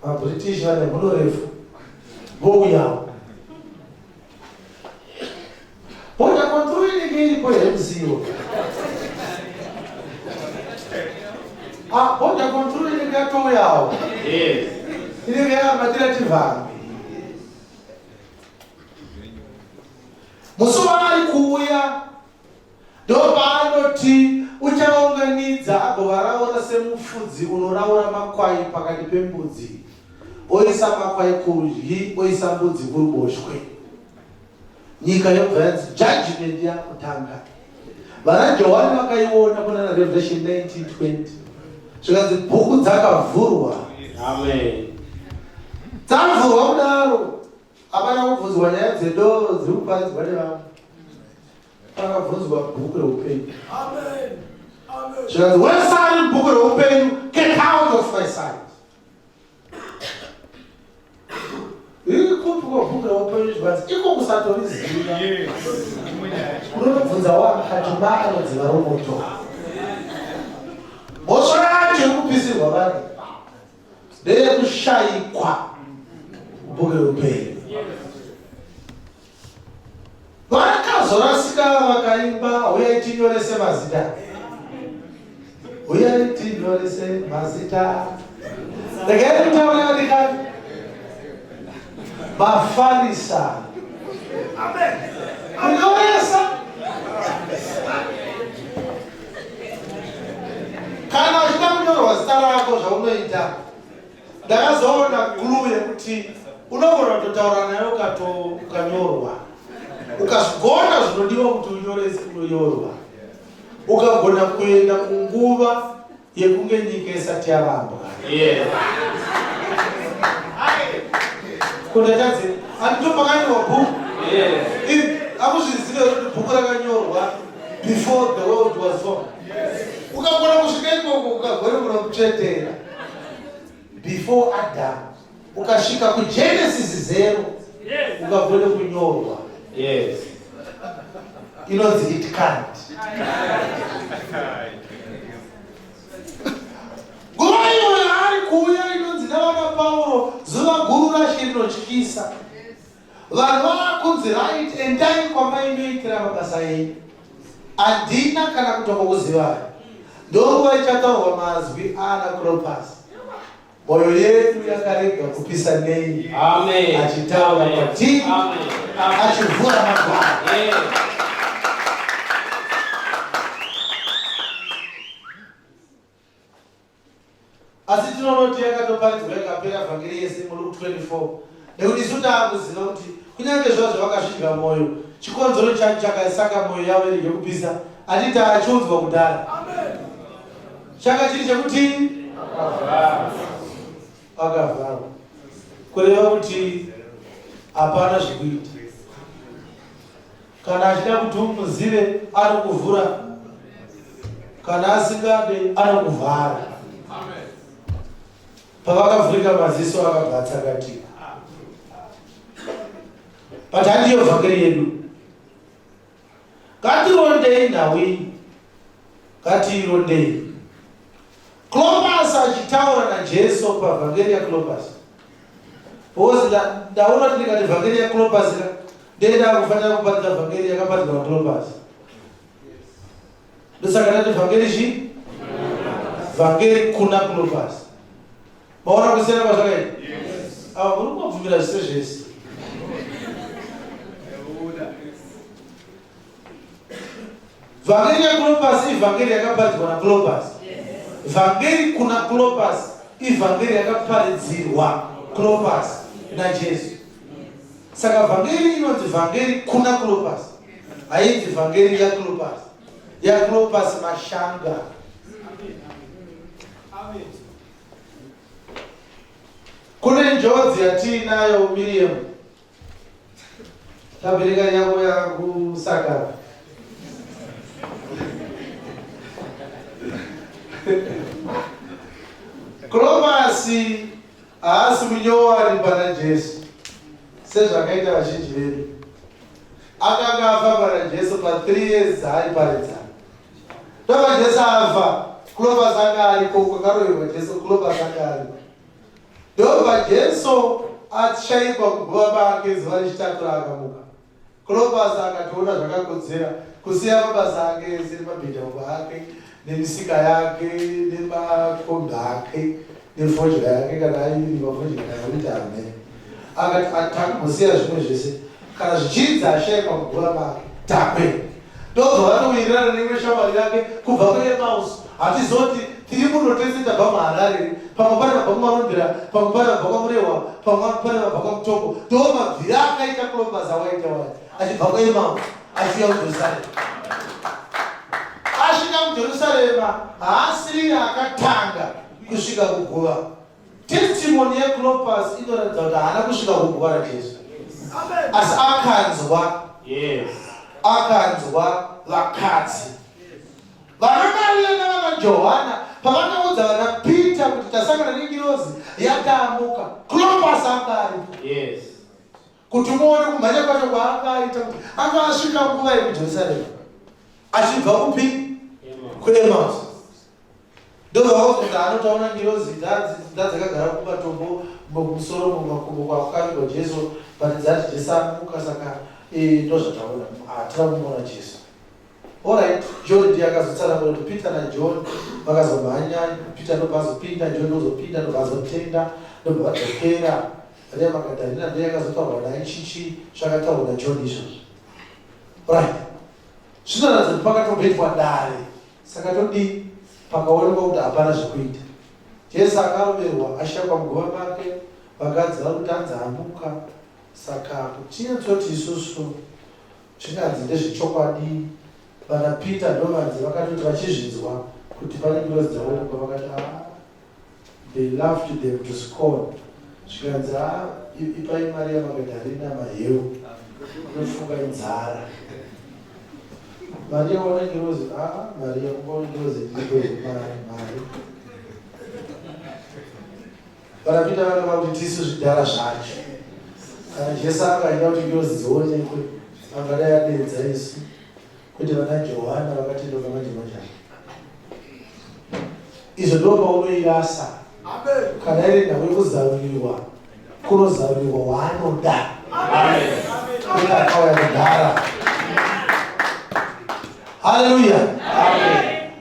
mabritish vane mhuno refu vouyawo border control inenge iripo hemuzivo border control inenge yatouyawo inenge yakabatira tivhambi musi waari kuuya ndopaanoti uchaunganidza agovaraura semufudzi unoraura makwai pakati pembudzi oisa makwai kurudyi oisa mbudzi kuruboshwe. Nyika yobva yanzi judgment yakutanga. Vana Johani vakaiona kuna Revelation 19:20 zvikanzi bhuku dzakavhurwa. Amen. Dzavhurwa kudaro hapana kubvunzwa nyaya dzedo dziri kuparidzwa nevamwe, pakabvunzwa bhuku reupenyu. Zvikanzi wesari bhuku reupenyu, get out of my sight. Ikupwa bhuku reupenyu zvikanzi iko kusatoriziva unobvunza wakatuma anodziva romoto. Mhosva yacho yekupisirwa vanhu ndeyekushayikwa bhuku reupenyu. Vakazorasika vakaimba uyai tinyorese mazita, uyai tinyorese mazita. Ndakaenda kutaura ndikati mafarisa kunyoresa kana uchida kunyorwa zita rako zvaunoita. Ndakazoona guru yekuti unogona kutotaura nayo ukanyorwa, ukazvigona zvinodiwa kuti unyorese kunyorwa, ukagona kuenda kunguva yekunge nyika isati yavambwa. Kundetadze anditopakanyorwa bhuku, akuzvizive kuti bhuku rakanyorwa before the world was formed. Ukakona kusvika ikoko ukagoremura kutsvetera before Adam, ukasvika kuGenesis 0 ukagone kunyorwa. Yes. Inonzi it can't. Nguva iyoyo ari kuuya inonzi navana Pauro zuva guru rashe rinotyisa. Vanhu vaakunzi right endai kwamainoitira mabasa enyu. Handina kana kutombokuzivai. Ndonguva ichataurwa mazwi ana Clopas. Moyo yedu yakarega kupisa nei. Amen. Achitaura kwatiri. Achivhura magwaro. Asi tinonoti yakatoparidzwa ikapera vhangeri yese muLuke 24. Nekuti isu taakuziva kuti kunyange zvazvo vakasvika moyo, chikonzero chacho chakasaka moyo yavo irege kupisa, handiti achiunzwa kudhara. Changa chiri chekuti akavharwa. Kureva kuti hapana zvekuita. Kana achida kuti umuzive anokuvhura, kana asingade anokuvhara. Pavakavhurika maziso akabva atsakatika. But handiyo vhangeri yedu. Ngatirondei nhau iyi. Ngatirondei. Clopas achitaura naJesu pavhangeri yaClopas. Because ndaona kuti ndikati vhangeri yaClopas ndenda kufanira kuparidza vhangeri yakaparidzwa naClopas. Ndosaka ndati vhangeri chi? Vhangeri kuna Clopas. Maona kusiyana kwazvakaita? Ava muri kubvumira zvise zvese. Vhangeri yaClopas ivhangeri yakaparidzwa naClopas. Vhangeri kuna Clopas ivhangeri yakaparidzirwa Clopas naJesu. Saka vhangeri inonzi vhangeri kuna Clopas, hainzi vhangeri yaClopas. YaClopas mashanga. Kune njodzi yatiinayo Miriam. Tabereka yako yakusaka. Clopas haasi munyowani pana Jesu sezvakaita vazhinji vedu. Akanga afa pana Jesu pa3 years haaiparedzana. Ndobva Jesu afa, Clopas anga ariko, kwakaroherwa Jesu, Clopas anga ariko. Ndobva Jesu ashayikwa kuguva pake zuva rechitatu raakamuka. Clopas akatoona zvakakodzera kusiya mabasa ake ese nemabhedhamuko ake nemisika yake nemakomba ake nefodya yake kana airi mafodya kana kuti amene. Akati atangosiya zvimwe zvese kana zvichidzi ashayikwa kuguva pake takwe. Ndobva vanowirirana neimwe shamwari yake kubva kuEmausi. Hatizoti tiri muno tese tabva muHarare, pamwe pane mabva kuMarondera, pamwe pane mabva kwaMurehwa, pamwe pane mabva kwaMutombo. Ndo mabviri akaita Clopas awaita wai achibva kuEmausi achifika kuJerusarema. Asvika kuJerusarema haasiri akatanga kusvika kuguva. Testimony yaClopas inoratidza kuti haana kusvika kuguva raJesu, asi akanzwa. Yes. Akanzwa vakadzi. Vana Maria navana Johana pavakaudza vana Peter kuti tasangana nengirozi yataamuka, Clopas anga aripo. Yes. Kuti muone kumhanya kwacho kwaakaita kuti anga asvika nguva yekuJerusarema achibva kupi? kuEmausi. Ndobva kuti anotaona ngirozi dzakagara kumatombo mumusoro mumakumbo kwakavigwa Jesu, paridzati Jesu amuka. Saka ndozvataona hatina kumuona Jesu. Alright, John ndiye akazotsara kuti Peter naJohn vakazomhanya. Peter ndobva azopinda, John ndozopinda, ndobva azotenda, ndobva vadzokera. Maria Magadharena ndiye akazotaurwa naye chichi zvakataurwa naJohn izvozvo. Alright, zvinoratidza kuti pakatopetwa dare. Saka todi pakaonekwa kuti hapana zvekuita. Jesu akaroverwa ashakwa muguva make, vakadzi vari kutanza amuka. Saka kutinyatsoti isusu zvinganzi ndezvechokwadi. Vana Peter ndovanzi vakatoti vachizvinzwa kuti pane ngirozi dzaonekwa, vakati they loved them to scorn. Zvikanzi ipai Maria Magadharena maheu, unofunga inzara. Maria wanangirozi, Maria wanangirozi ndiko mari. Parapita vana kuti tisu zvidhara zvacho. Kana Jesu akaenda kuti ngirozi dzionekwe, angadai adedza isu. Kuti vana Johana vakatendoka manje. Izvo ndo paunoirasa. Kana iri ndau yekuzaruriwa, kunozaruriwa waanoda. Uye akauya kugara. Haleluya.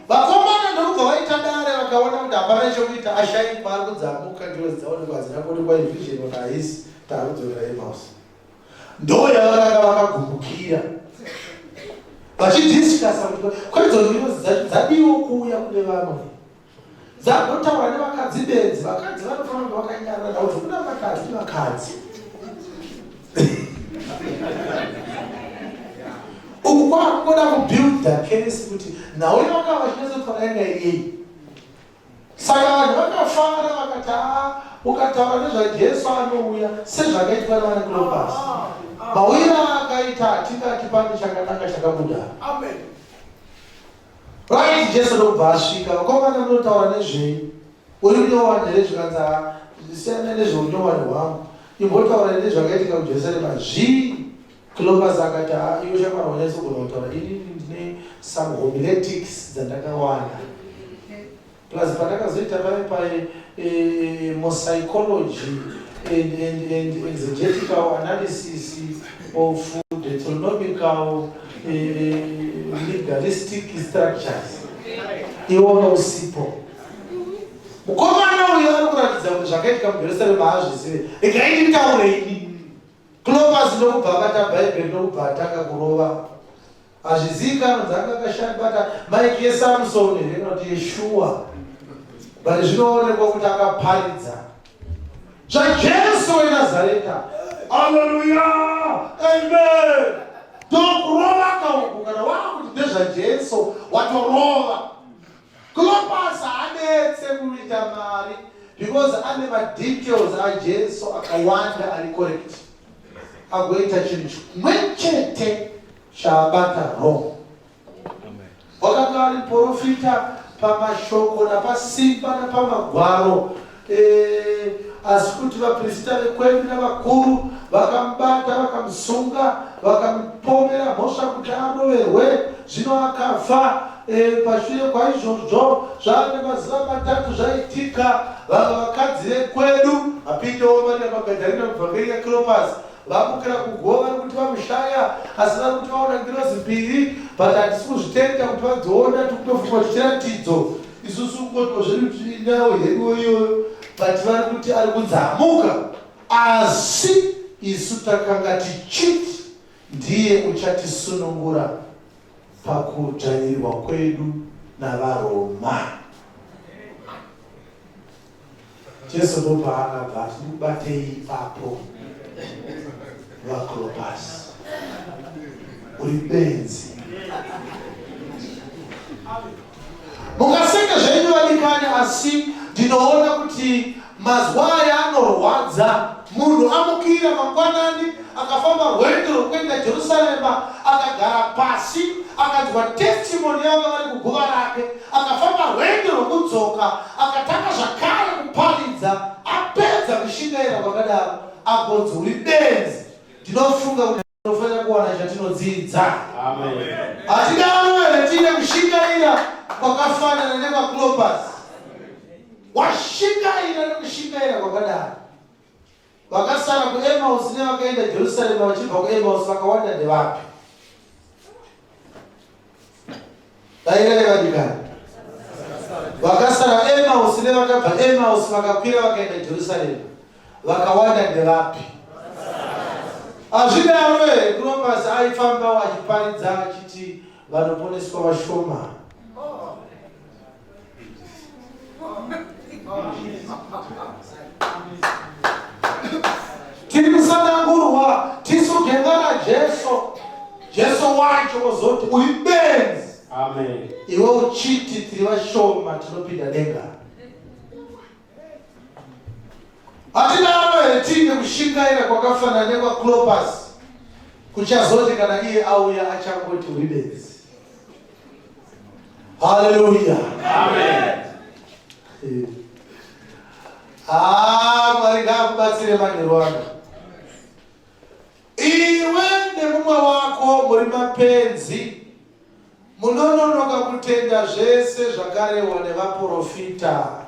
Vakomana ndokubva vaita dare vakaona kuti hapana chokuita, ashaikwa ari kudzamuka, ngirozi dzaonekwa hadzina kuonekwa ivision kuti haisi taakudzokera Emmaus. Ndo yavakanga vakagumbukira vachidhisikasa kuti kwaidzo ngirozi dzadiwo kuuya kune vamwe. Dzagotaura nevakadzi bedzi, vakadzi vanofanira kuti vakanyarara kuti kuna vakadzi nevakadzi. Uku kwakuda kubuild the case kuti nawe vakava vachinyatsofara iyei. Saka vanhu vakafara vakati ukataura nezvaJesu anouya sezvakaitwa navana Cleopas. Mawira akaita atingati pane chakanaka chakabuda. Amen. Right, Jesu ndobva asvika. Vakomana munotaura nezvei? Uri kunyowani here zvikanzi zvisiyana nezveunyowani hwangu. Imbotaura nezvakaitika kuJerusarema. Cleopas akati iwe shamwari wanyatsogona kutaura, ini ndine some homiletics dzandakawanda. Plus pandakazoita psychology and exegetical analysis of Deuteronomical legalistic structures. Iona usipo. Mukomana uyo ari kuratidza kuti zvakaitika muJerusarema hazvizive. Ikaiti mitaure ini. Cleopas ndokubva akata Bhaibheri ndokubva atanga kurova. Hazvizivikanwa dzanga akashanda Mike yeSamson here kuti Yeshua. But zvinoonekwa kuti akaparidza zvaJesu weNazareta. Hallelujah. Amen. Ndokurova kauku kana wakuti ndezvaJesu watorova. Cleopas haanetse kuita mari because ane madetails aJesu akawanda ari correct. Agoita chinhu chimwe chete chaabata wrong. Wakanga ari profita pamashoko napasimba napamagwaro. Asi kuti vaprista vekwedu navakuru vakamubata, vakamusunga, vakamupomera mhosva kuti aroverwe, zvino akafa. Pashure kwaizvozvo zvane mazuva matatu zvaitika. Vamwe vakadzi vekwedu apindewo Maria Magadharena mubvangeri yaCleopas vamukira kugova kuti vamushaya, asi vari kuti vaona ngirozi mbiri, but hatisi kuzvitenda kuti vadziona, tikutofuma chiratidzo. Isusu ngoto zvedu tinawo hedu iyoyo, but vari kuti ari kudzamuka. Asi isu takanga tichiti ndiye uchatisunungura pakudzvanyirirwa kwedu navaRoma. Jesu ndopa akabva atibatei ipapo. VaCleopas uri benzi. Mungaseka zvenyu vadikani, asi ndinoona kuti mazuva aya anorwadza. Munhu amukira mangwanani akafamba rwendo rwokuenda Jerusarema, akagara pasi akadya testimony yavo vari kuguva rake, akafamba rwendo rwokudzoka, akatanga zvakare kuparidza, apedza kushingaira kwakadaro, agonzi uri benzi. Ndinofunga kuti tinofanira kuwana chatinodzidza. Amen. Hatingaroere tine kushingaira kwakafanana nevaCleopas. Washingaira nekushingaira kwakadaro. Vakasara kuEmmaus nevakaenda Jerusarema, vachibva kuEmmaus vakawanda ndevapi? Vaireva dikani. Vakasara Emmaus nevakabva Emmaus vakakwira vakaenda Jerusarema, vakawanda ndevapi? Hazvidaro here, Cleopas aifambawo achiparidza achiti vanoponeswa vashoma. Tiri kusanangurwa tisu genda Jesu wacho wozoti uri benzi. Amen. Iwe uchiti tiri vashoma tinopinda denga. Hatinaro here tine kushingaira kwakafanana nekwaCleopas, kuchazoti kana iye auya achangoti uri benzi. Hallelujah. Amen. Mwari ngakubatsire manirwana. Iwe nemumwe wako muri mapenzi munononoka kutenda zvese zvakarehwa nevaprofita.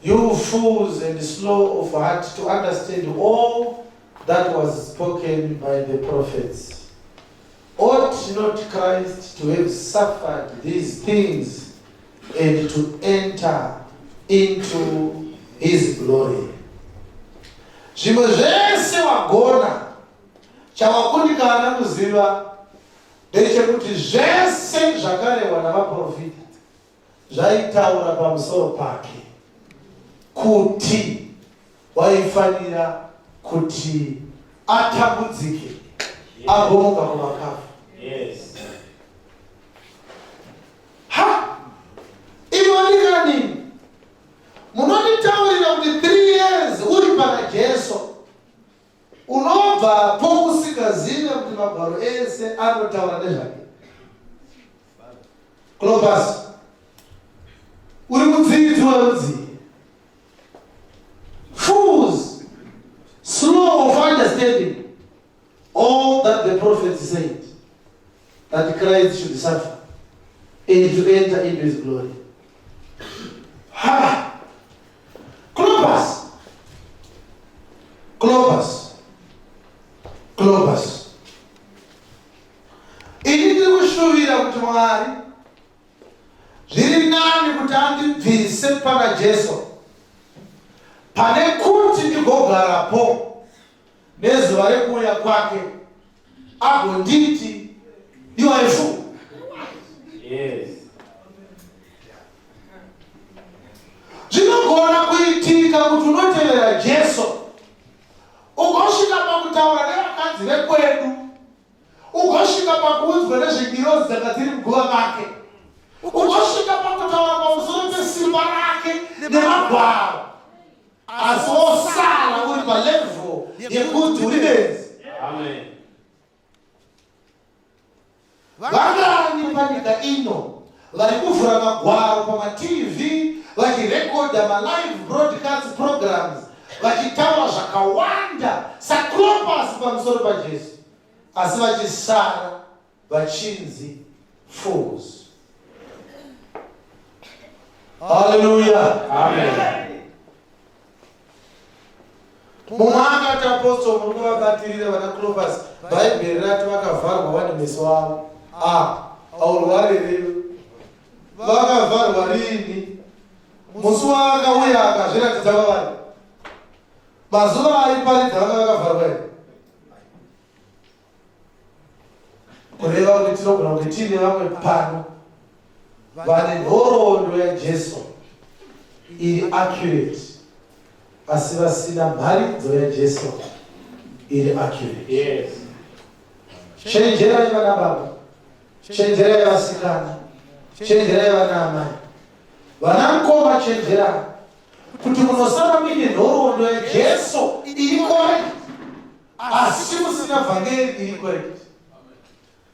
You fools and slow of heart to understand all that was spoken by the prophets. Ought not Christ to have suffered these things and to enter into his glory? Zvimwe zvese wagona chawakundikana kuziva ndechekuti zvese zvakarehwa navaprofita zvaitaura pamusoro pake kuti waifanira kuti atambudzike agomuka kuvakafu. Yes. Ivonikani munonditaurira kuti 3 years uri pana Jesu unobva pokusikazive kuti magwaro ese anotaura nezvake. Clopas uri mudzidzi werudzi. Fools, slow of understanding all that the prophets said, that Christ should suffer and to enter into his glory. Clopas. Ini ndiri kushuvira kuti Mwari zviri nani kuti andibvise pana Jesu pane kuti ndigogarapo nezuva rekuuya kwake agonditi you are a fool. Yes. Zvinogona kuitika kuti unotevera Jesu ugosvika pakutaura nevakadzi vekwedu, ugosvika pakuudzwa nezvengirozi dzanga dziri muguva make, ugosvika pakutaura pamusoro pesimba rake nemagwaro, asi wosara uri palevel yekuti uri benzi. Amen. Vangani panyika ino vari kuvhura magwaro pamaTV vachirekodha malive broadcast programs vachitaura zvakawanda saClopas pamusoro paJesu, asi vachisara vachinzi fools. Hallelujah. Amen. Mumwe akati apostoli muri kuvabatirira vana Clopas bhaibheri rati vakavharwa vane meso avo. Aurwarereyo vakavharwa rini? Musi wakauya akazviratidza kwavari. Mazuva aiparidza vakavharwa here. Kureva kuti tinogona kuti tine vamwe pano vane nhoroondo yaJesu iri accurate, asi vasina mharidzo yaJesu iri accurate. Yes. Chenjerai vana baba, chenjerai vasikana, chenjerai vana amai, vana mukoma, chenjerai kuti munosara muine nhoroondo yaJesu iri correct, asi musina vhangeri iri correct.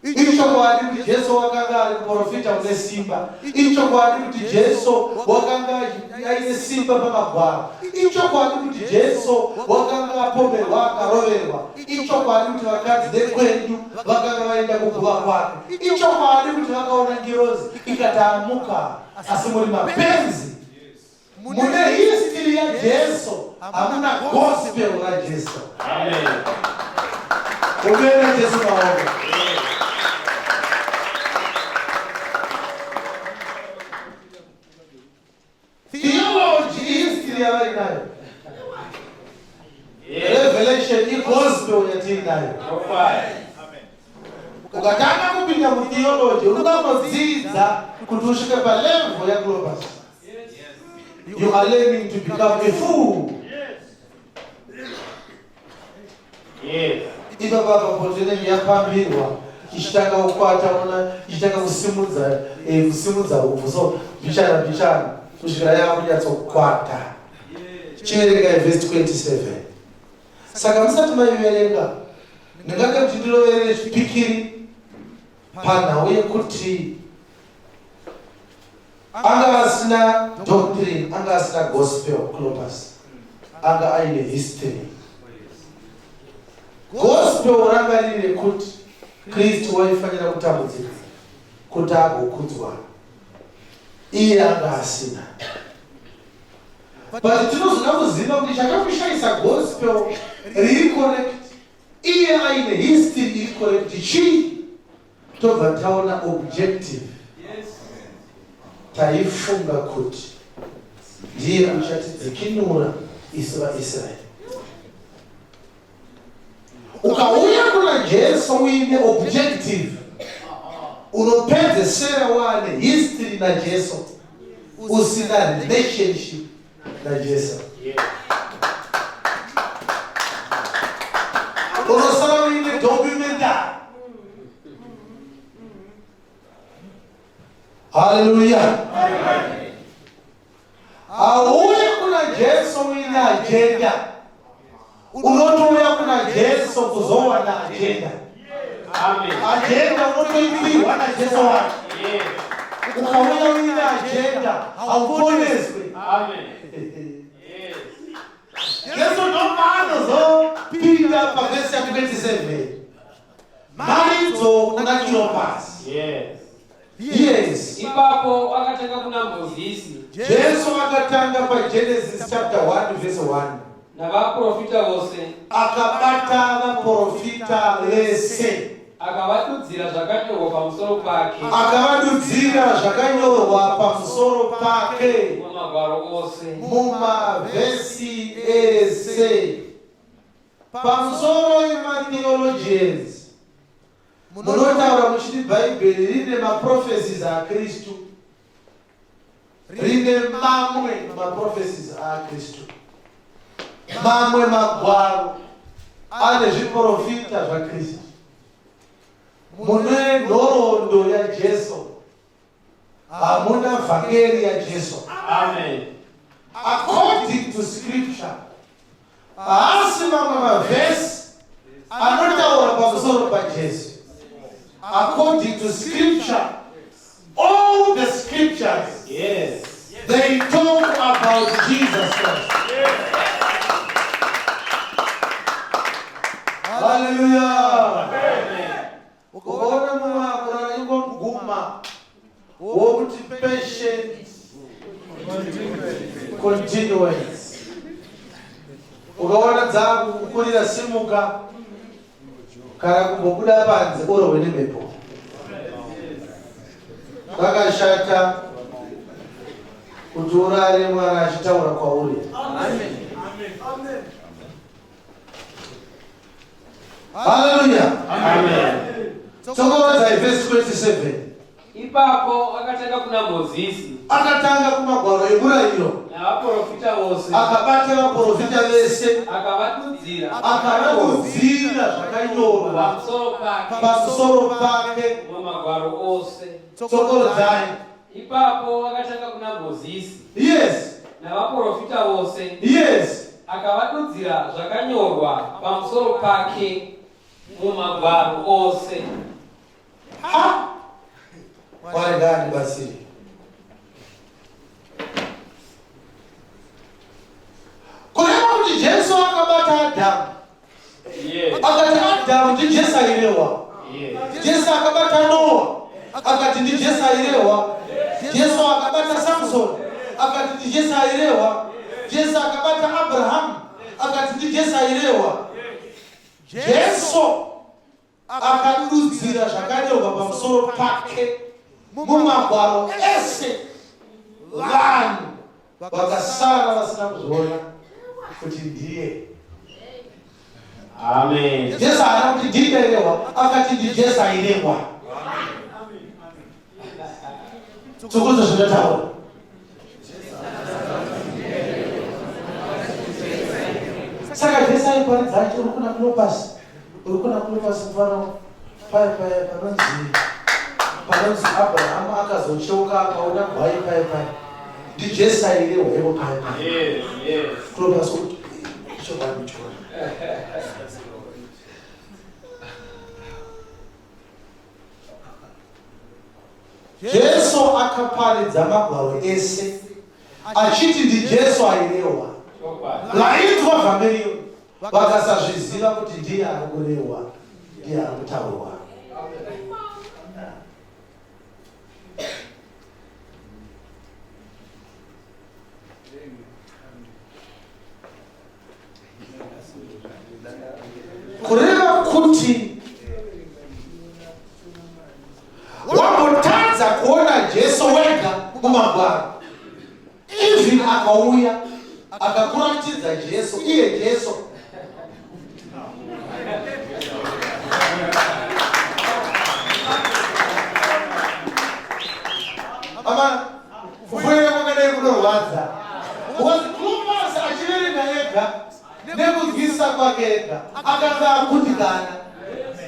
Ichokwadi kuti Jesu wakanga ari muprofita une simba. Ichokwadi kuti Jesu wakanga aine simba pamagwaro. Ichokwadi kuti Jesu wakanga apomerwa akaroverwa. Ichokwadi kuti vakadzi vekwedu vakanga vaenda kuguva kwake. Ichokwadi kuti vakaona ngirozi ikatamuka, asi muri mapenzi mune history yaJesu, hamuna gospel raJesu. Amen. Ubere Jesu maombi. Theology history yavainayo. Revelation igospel yatinayo. Ukatanga kupinda mutheology unodzidza kuti usvike palevel yaClopas. You are learning to become a fool. Yes. Ipa baba potene yapambirwa ichitanga kukwata ona ichitanga kusimudza uvhu so bichana kusvikira yakunyatsokwata. Chiverenga verse 27. Saka musati maiverenga ndingade kuti ndiroverere chipikiri panhau yekuti anga asina doctrine, anga asina gospel Clopas, anga aine history. Gospel ranga riri rekuti Kristu waifanira kutambudzika kuti agokudzwa, iye anga asina. But tinozoda kuziva kuti chakakushayisa gospel riri correct, iye aine history iri correct. Chii? Tobva taona objective. Taifunga kuti ndiye uchatidzikinura isu vaIsraeri. Ukauya kuna Jesu uine objective, unopedzesera wane history na Jesu, usina relationship na Jesu. Unosara uine documentary. Hallelujah. Auya kuna Jesu uine agenda. Unotouya kuna Jesu kuzowana agenda. Amen. Agenda unotoipiwa na Jesu wake. Ukauya uine agenda, hauponeswe. Amen. Jesu ndopanozo pavhesi ya 27. Maridzo kuna Cleopas. Yes. Ipapo akatanga kuna Mozisi. Jesu akatanga pa Genesis chapter 1 verse 1. Na vaprofita vose. Akabata vaprofita vese. Akavadudzira zvakanyorwa pamusoro pake. Akavadudzira zvakanyorwa pamusoro pake. Mumagwaro ose. Mumavhesi ese. Pamusoro ematheologians. Munotaura muchiti Bhaibheri rine maprophecies aKristu. Rine mamwe maprophecies aKristu. Mamwe magwaro ane zviprofita zvaKristu. Mune nhoroondo yaJesu, hamuna vhangeri yaJesu. Amen. According to scripture, haasi mamwe mavhesi anotaura pamusoro paJesu. According to scripture, all the scriptures, they talk about Jesus Christ. Hallelujah. Ukaona mumakura ingoguma wokuti patient continuance. Ukaona dzaku kukurira simuka kana kumbobuda panze orohwe nemhepo. Vakashata kuti urare Mwari achitaura kwauri. Hallelujah. Tokorodza verse 27. Ipapo akatanga kuna Mozisi. Akatanga kumagwaro emurayiro. Navaprofita vose. Akabata vaprofita vese. Akavadudzira zvakanyorwa pamusoro pake. Mumagwaro ose. Tokorodzai. Ipapo akatanga kuna Mozisi. Yes. Navaprofita vose. Yes. Akavadudzira zvakanyorwa pamusoro pake mumagwaro ose. Mwari ngaandibatsire. Kureva kuti Jesu akabata Adamu. Akati Adamu ndi Jesu airewa. Jesu akabata Noa. Akati ndi Jesu airewa. Jesu akabata Samson. Akati ndi Jesu airewa. Jesu akabata Abraham. Akati ndi Jesu airewa. Jesu akadudzira zvakanyorwa pamusoro pake mumagwaro ese. Vanhu vakasara vasina kuzviona kuti ndiye. Amen. Jesu haana kuti ndidairewa, akati ndi Jesu airewa. Tsokodzo zvinotaura. Saka Jesu aiparidza acho uri kuna Cleopas. Uri kuna Cleopas mfano paya panonzi Abraham akazocheuka akaona gwai paya. Ndi Jesu airewa ivo paya. Cleopas kuti chobanichona. Jesu akaparidza magwaro ese achiti ndiJesu airewa. Laitwa vhangeriyo vakasazviziva kuti ndiye ari kurewa, ndiye ari kutaurwa. Kureva kuti wambotadza kuona Jesu wega mumagwaro, even akauya akakuratidza Jesu, iye Jesu. Ama kufuera kwakadai kunorwadza, Clopas achiverenga ega nekuzivisa kwake ega akanga akundikana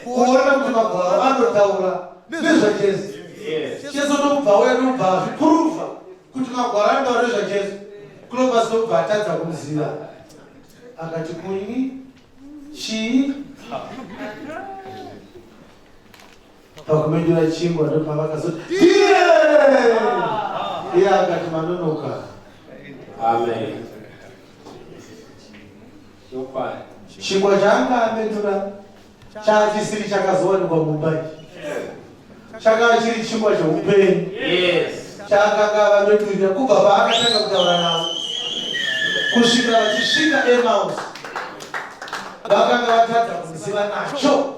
kuona kuti magwaro anotaura nezvaJesu. Jesu ndobva uya ndobva azvipuruva kuti magwaro anotaura nezvaJesu. Clopas ndobva atadza kumuziva, akati kunyi chii pakumedura chingwa ndopavakazoti iye akati manonoka. Amen. Chingwa chaanga amedura chaachisiri chakazowanikwa mumbai, chakava chiri chingwa cheupenyu. Chaakanga vamedurira kubva paakatanga kutaura navo kusvikira vachisvika Emmaus, vakanga vatadza kuziva nacho.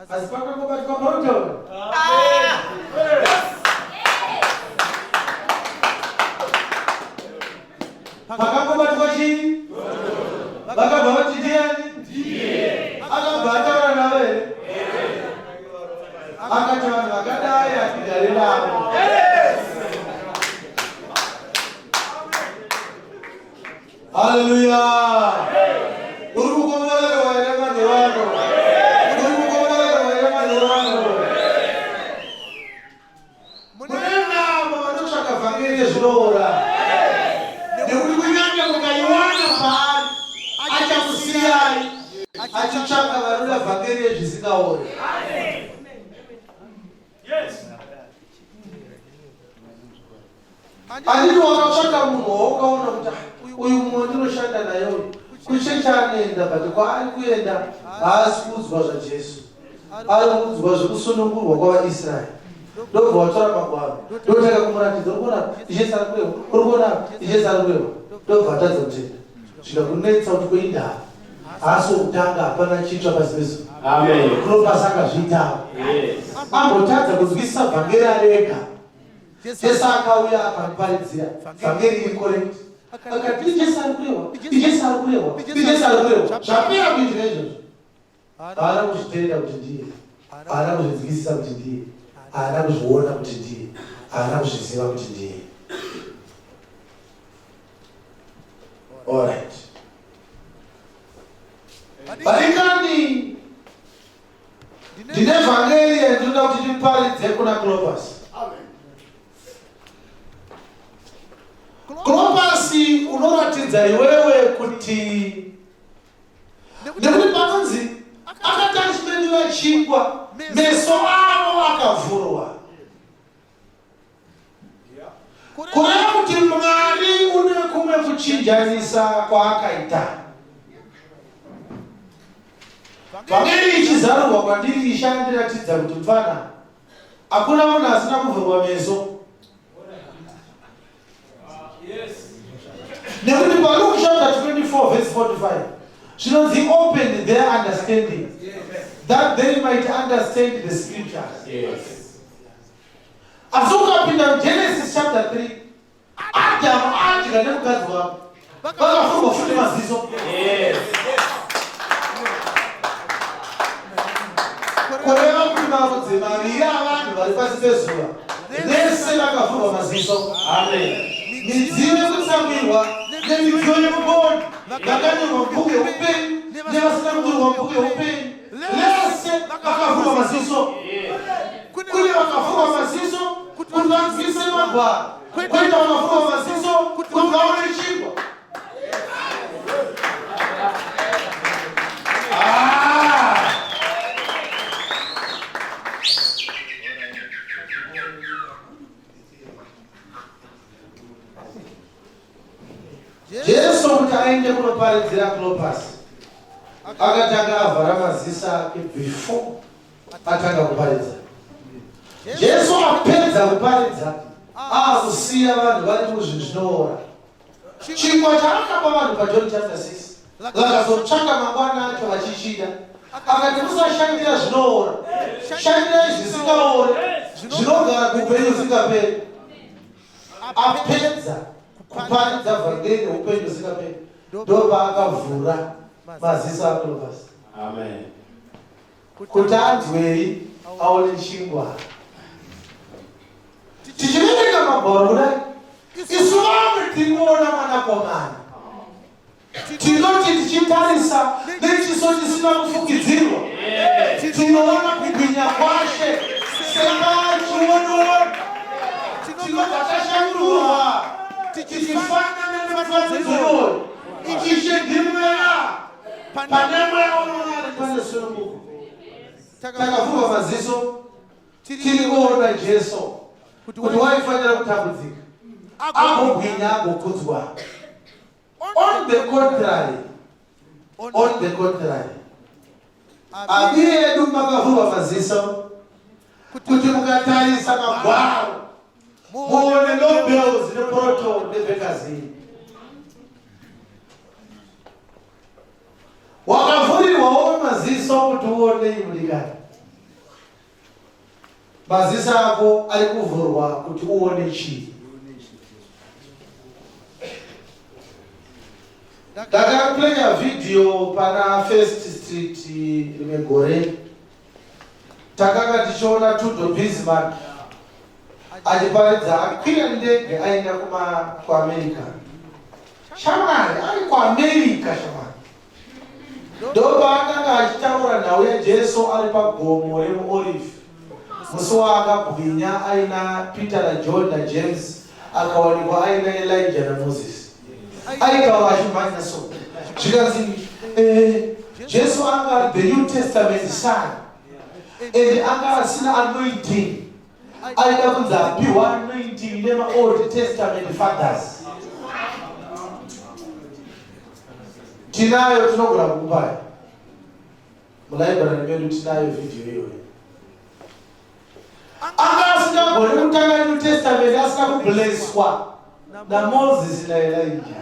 Asi pakangobatwa parotaura pakangobatwa chii, vakabva vati ndiani, akabva ataura navo here, akati vanhu vakadai hatigare navo. Haleluya! Uri kukomorerwa here vanhu vano, uri kukomorerwa here vanhu vano. Mune nhamo vanotsvaka vhangeri yezvinoora, nekuti kunyange mukaiwana paari achakusiyai achitsvaka vanoda vhangeri yezvisingaori. Handiti wakatsvaka munhu waukaona kuti uyu mumwe ndinoshanda naye uyu kushe chaanoenda, but kwaari kuenda haasi kuudzwa zvaJesu, ari kuudzwa zvekusunungurwa kwavaIsraeri. Ndobva watora magwaro ndotanga kumuratidza, uri kuona Jesu ari kurewa, uri kuona Jesu ari kurewa. Ndobva atadza kutenda, zvikakunetsa kuti kuinda haasi wokutanga, hapana chitsva pasi pezuva. Amen. Clopas akazviitawo, ambotadza kunzwisisa vhangeri ari ega. Jesu akauya akamuparidzira vhangeri incorrect, akati Jesu ari kurewa, Jesu ari kurewa, Jesu ari kurewa. Zvapera kuizva izvozvo, haana kuzvitenda kuti ndiye, haana kuzvinzwisisa kuti ndiye, haana kuzviona kuti ndiye, haana kuzviziva kuti ndiye. Alright. Varikani, ndine vhangeri yandinoda kuti ndiparidze kuna Clopas. Clopas unoratidza iwewe kuti nekuti panonzi akati achimedura chingwa meso avo akavhurwa, kureva kuti Mwari une kumwe kuchinjanisa kwaakaita. Vhangeri ichizarurwa kwandiri ishandiratidza kuti mfana hakuna munhu asina kuvhurwa meso. Nekuti paLuke chapter 24 verse 45 zvinonzi opened their understanding that they might understand the scriptures. Asi ukapinda muGenesis chapter 3, Adamu adya nemukadzi wake vakavhurwa futi maziso. Kureva kuti marudzi maviri avanhu vari pasi pezuva vese vakavhurwa maziso. Amen. Midziyo yekutsamirwa nemidziyo yemuboni vakanyorwa mubhuku yeupenyu nevasina kunyorwa mubhuku yeupenyu, vese vakavhurwa maziso. Kune vakavhurwa maziso kuti vanzwise magwaro, kwoita vakavhurwa maziso kuti vaone chingwa. aende kunoparidzira Clopas. Akatanga avhara maziso ake before atanga kuparidza. Jesu apedza kuparidza akusiya vanhu vari muzvinoora. Chingwa chaakapa vanhu paJohn chapter 6 vakazotsvaka mangwana acho vachichida. Akati musashandira zvinoora, shandirai zvisingaori, zvinogara kuupenyu husingaperi. Apedza kuparidza vhangeri upenyu husingaperi, ndopaakavhura maziso aClopas. Amen. Kuti anzwei aone chingwa. Tichiverenga magwaro kudai, isu vamwe tinoona mwanakomana. Tinoti tichitarisa nechiso chisina kufukidzirwa, tinoona kubwinya kwashe semachiona. Tinobva tashandurwa tichifanana nemufananidzo uyu. Ishe ndimweya pane mweya unoari pane Solomoni. Takavhurwa maziso tiri kuona Jesu kuti waifanira kutambudzika agogwinya agokudzwa. On the contrary, abi edu makavhurwa maziso kuti mukatarisa magwaro muone Nobels neProton neBekazini. Wakavhurirwawo maziso kuti uone imulikani. Maziso ako ari kuvhurwa kuti uone chii. Ndakaplaya video pana First Street rimwe gore. Takanga tichiona Tudo Bismarck achiparidza akwira ndege aenda kuAmerica. Shamwari ari kuAmerica shamwari. Ndoba akanga achitaura nhau yaJesu ari pagomo remuOlive. Musi waakabwinya aina Peter naJohn naJames, akawanikwa aina Elijah naMoses. Aikawa achimhanya so. Zvikanzi Jesu anga the New Testament son. And anga asina anointing. Aida kunzi apiwa anointing nemaOld Testament fathers. Tinayo tinogona kukupai. Mulaibrary medu tinayo video iyoyo. Anga asingagone kutanga New Testament asina kublesswa naMoses naElijah.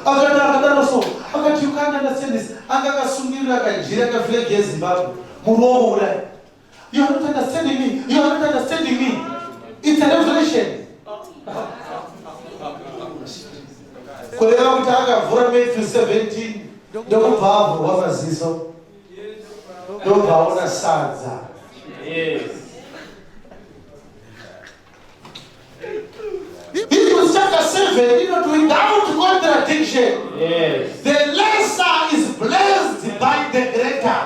Akadaro so, akati you can't understand this. Akakasungira akajira kaflag yeZimbabwe. Muroho kudai. You are not understanding me. You are not understanding me. It's a revelation. Kureva kuti akavhura Matthew 17 ndokubva avhurwa maziso. Ndobva aona sadza. Yes. Hebrews chapter 7, without contradiction, Yes. the lesser is blessed by the greater.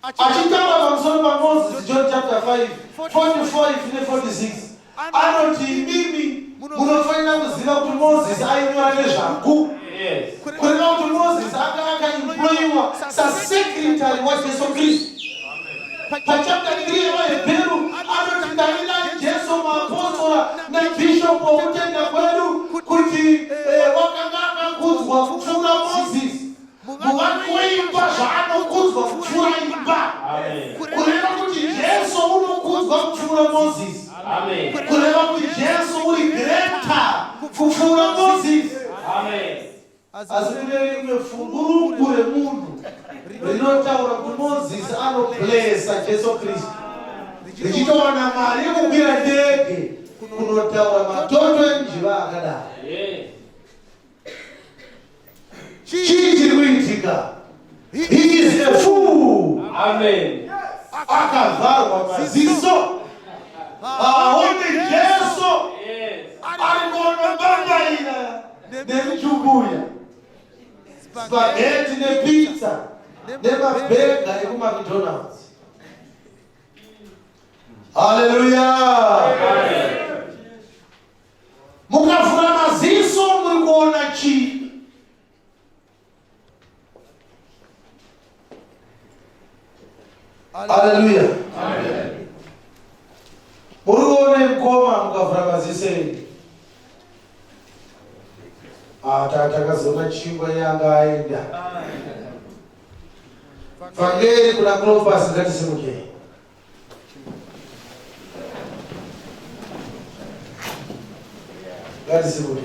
Achitaura pamusoro paMoses, John chapter 5, 45 ne46. Anoti imimi munofanira kuziva kuti Moses ainyora nezvangu. Yes. Kureva kuti Moses akaemployiwa sasekretary waJesu Kristu. Pachapter 3 vaHebheru anoti ndaida Jesu muapostora nabishop wokutenda kwedu kuti wakanga akakudzwa kupfuura Moses. Muvanoimba zvaanokudzwa kupfuura imba. Kureva kuti Jesu unokudzwa kupfuura Moses. Amen. Kureva kuti Jesu uri greater kupfuura Moses. Amen. Asi kune rimwe fungurungu remunhu rinotaura kuti Moses anoblesa Jesu Kristu. Richitowana mari yekukwira ndege kunotaura matoto enjiva akadaro. Chii chiri kuitika? He is a fool. Amen. Akavharwa maziso. Aone Jesu ari kunobangaira nemichumbuya, spaghetti nepizza nemabhega ekuMcDonald's. Hallelujah. Mukavhura maziso muri kuona chii? Hallelujah. Muri kuona mukoma Makavura mazise. Takazona chingwa yanga aenda. Vangeli kuna Clopas ngatisimuke. Ngatisimuke.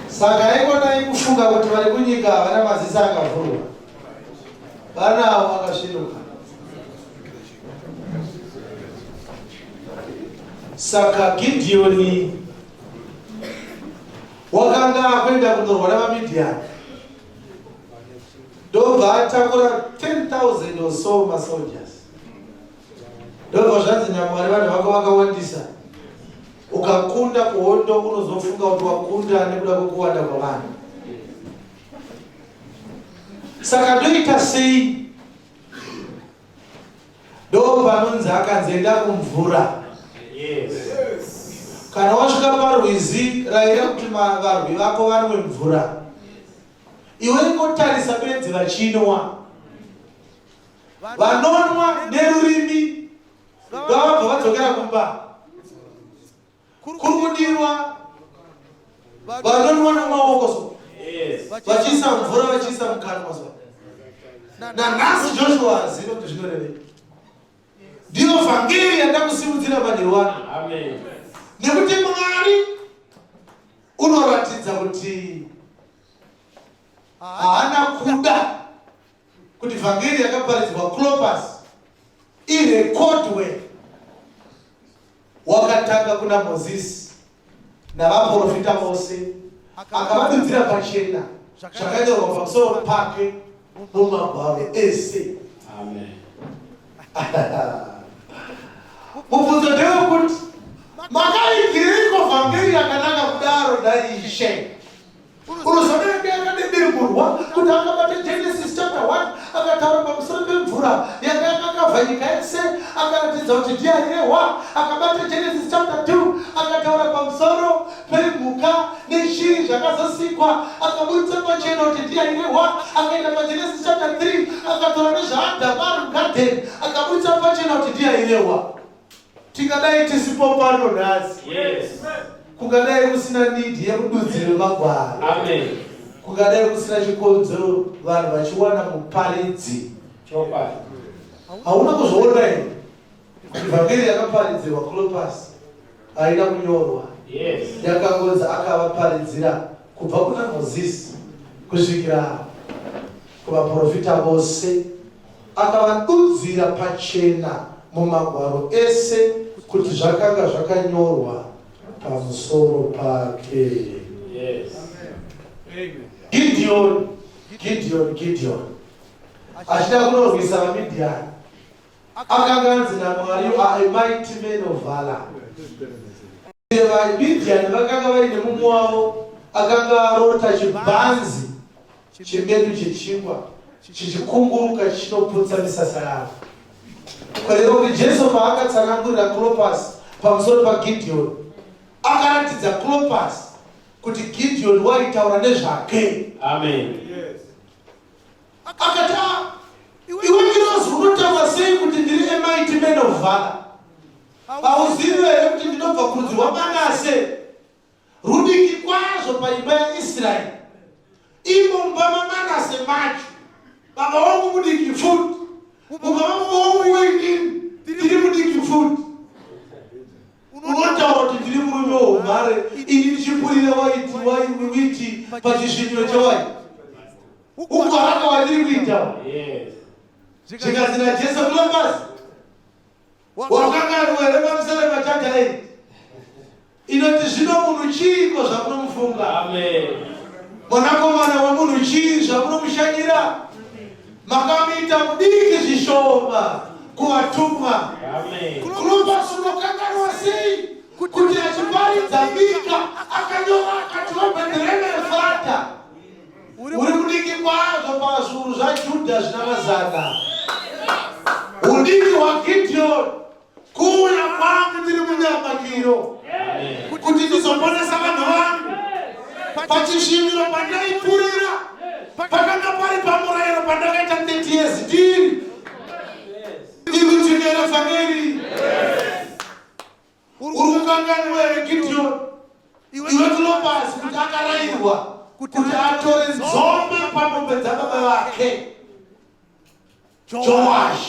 Saka ikona ikufunga kuti vari kunyika vana mazisa akavhurwa. Vanawo vakasvinuka. Saka Gideoni wakanga kwenda kundorwa navaMidhiani. Ndobva atakura 10,000 or so masoldiers. Ndobva zvanzi naMwari vanhu vako vakawandisa. Ukakunda kuhondo unozofunga kuti wakunda nekuda kwekuwanda kwavanhu. Saka ndoita sei? Ndopanonzi akanzi enda kumvura. Kana wasvika parwizi raira kuti varwi vako vanwe mvura. Iwe ingotarisa bedzi vachinwa. Vanonwa nerurimi ngavabva vadzokera kumba. Kuri kudiwa vanonwa namaoko so. Vachiisa mvura vachiisa mukanwa so. Nanhasi Joshua aziva kuti zvinorevei. Ndiyo vhangeri yandakusimudzira manheru ano. Amen. Nekuti Mwari unoratidza kuti haana kuda kuti vhangeri yakaparidzwa Clopas irekodwe. Wakatanga kuna Mozisi navaprofita vose akavadudzira pachena zvakanyorwa pamusoro pake mumagwaro ese. Amen. Mubvunzo ndewekuti makaitiriko vhangeri yakanaka kudaro naIshe? Unozobereke yakadeberwa kuti akabata Genesis chapter 1 akataura pamusoro pemvura yakakavha nyika yese, akaratidza kuti ndiyairehwa. Akabata Genesis chapter 2 akataura pamusoro pemhuka neshiri zvakazosikwa, akabudisa pachena kuti ndiyairehwa. Akaenda paGenesis chapter 3 akataura nezvaAdhamu ari mugadheni, akabudisa pachena kuti ndiyairehwa. Tingadai tisipo pano nhasi. Yes. Kungadai kusina nidhi yekududzira magwaro. Amen. Kungadai kusina chikonzero vanhu vachiwana muparidzi. Chopa. Hauna kuzoona here kuti vhangeri yakaparidzirwa Clopas haina kunyorwa. Yes. Yakangonzi akavaparidzira kubva kuna Mozisi kusvikira kuvaprofita vose, akavadudzira pachena mumagwaro ese kuti zvakanga zvakanyorwa pamusoro pake. Yes. Gideon achida kunorwisa vaMidhiani akanga anzi naMwari, "You are a mighty man of valor." VaMidhiani vakanga vaine mumwe wavo akanga arota chibhanzi chimbedu chechingwa chichikunguruka chinoputsa misasa yavo. Korero kuti Jesu paakatsanangurira Clopas pamusoro paGideoni akaratidza Clopas kuti Gideoni waitaura nezvake. Amen. Akati, iwe ndinozi unotaura sei kuti ndiri a mighty man of valor? Hauzivi here kuti ndinobva kurudzi rwaManase rudiki kwazvo paimba yaIsraeri? Imo mumba maManase macho baba wangu mudiki futi, mumba wangu weindini ndiri mudiki futi. Unotaura kuti ndiri murume woumhare, ini ndichipurire waiti pachisviniro chewaiti. Uko haraka wandiri kuita. Yes. Zvikadzi naJesu Clopas wakanga rwere pamusoro pachapter 8 inoti zvino munhu chiiko zvamunomufunga? Amen. Mwanakomana wemunhu chii zvamunomushanyira? Makamuita mudiki zvishoma kuvatumwa. Amen. Clopas unokanganwa sei kuti achiparidza nyika akanyora akati wabhetereme Efrata uri kudiki kwazvo pazviuru zvaJudha zvina mazana. Udiki hwaGideoni kuuya kwangu ndiri munyamakiro kuti ndizoponesa vanhu vangu. Pachisviniro pandaipurira pakanga pari pamurayiro pandakaita 30 years ndiri. Iri tinere vhangeri. Aukanganwe Gideon. Iwe Clopas kuti akarayirwa kuti atore nzombe pamombe dzababa vake Joash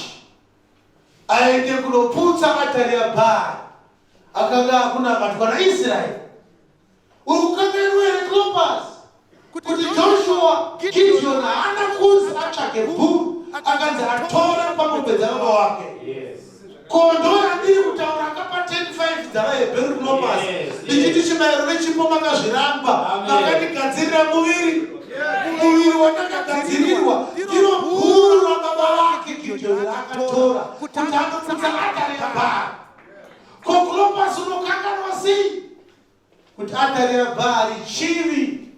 aende kunoputsa atari yaBhaari akanga hakuna batwa naIsraeri. Uri kukanganwa here Clopas kuti Joshua Gideon haana kunzi atsvake bhuku akanzi atore pamombe dzababa vake. Kondo yandiri kutaura akapa 10:5 dzavaHebheru Clopas. Ndichiti chibayiro nechipo makazviramba makatigadzirira muviri wakagadzirirwa ndiro bhuru rababa vake Gideon akatora kuti andoputsa atari yaBhaari. Ko Clopas unokanganwa sei kuti atari yaBhaari chivi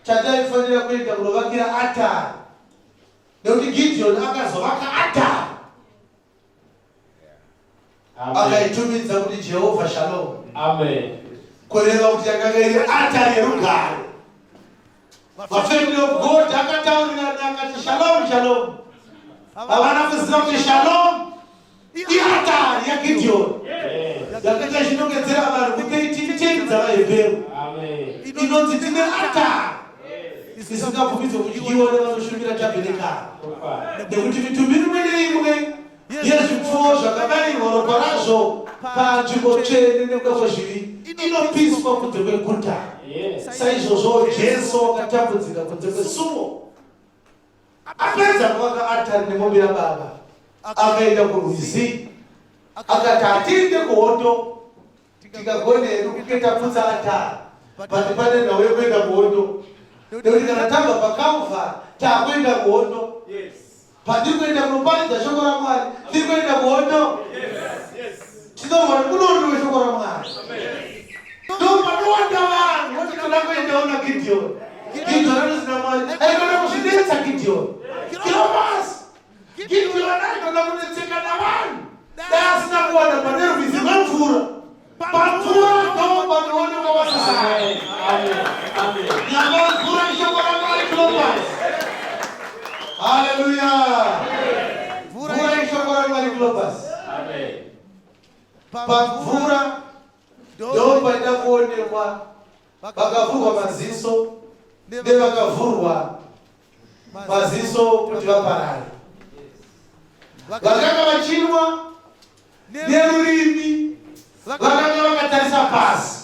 chataifanira kuenda kunovakira atari nekuti Gideon akazovaka atari akaitumidza kuti Jehovha Shalom. Amen. Kureva kuti yakanga iri atari yerugare. Vafamily of God akataurirana akati Shalom Shalom. Havana kuziva kuti Shalom iatari yaGideon. Yakaita zvinongedzera vanhu kuti 10 dzavaHebheru. Inonzi tine atari isingabvumidzwe kudyiwa nevanoshumira tabhenekari. Nekuti mitumbi imwe neimwe yezvipfuwo zvakabayirwa ropa razvo panzvimbo tsvene nekwezviviri inopiswa kunze kweguta. Saizvozvo Jesu wakatambudzika kunze kwesuo apedza kuvaka atari nemombe yaBaba akaenda kurwizi akati hatiende kuhondo tikagone hedu kuketaputsa atari but pane nhau yekuenda kuhondo nekuti kana tabva paKalvari takuenda kuhondo. Pandiri kuenda kunoparidza shoko raMwari ndiri kuenda kuhondo. Tinobva nekunondo weshoko raMwari. Ndopanowanda vanhu voti toda kuendawo naGideon. Gideon anozina Mwari aitoda kuzvidetsa Gideon. Clopas Gideon aitoda kudetseka navanhu dai asina kuwana pane rwizi rwemvura. Pamvura ndo panoonekwa vasasai. Nyama mvura ishoko raMwari Clopas. Hallelujah. Mvura ishoko raMwari Clopas. Pamvura ndo paida kuonekwa vakavhurwa maziso nevakavhurwa maziso kuti vaparare. Vakanga vachinwa nerurimi vakanga vakatarisa pasi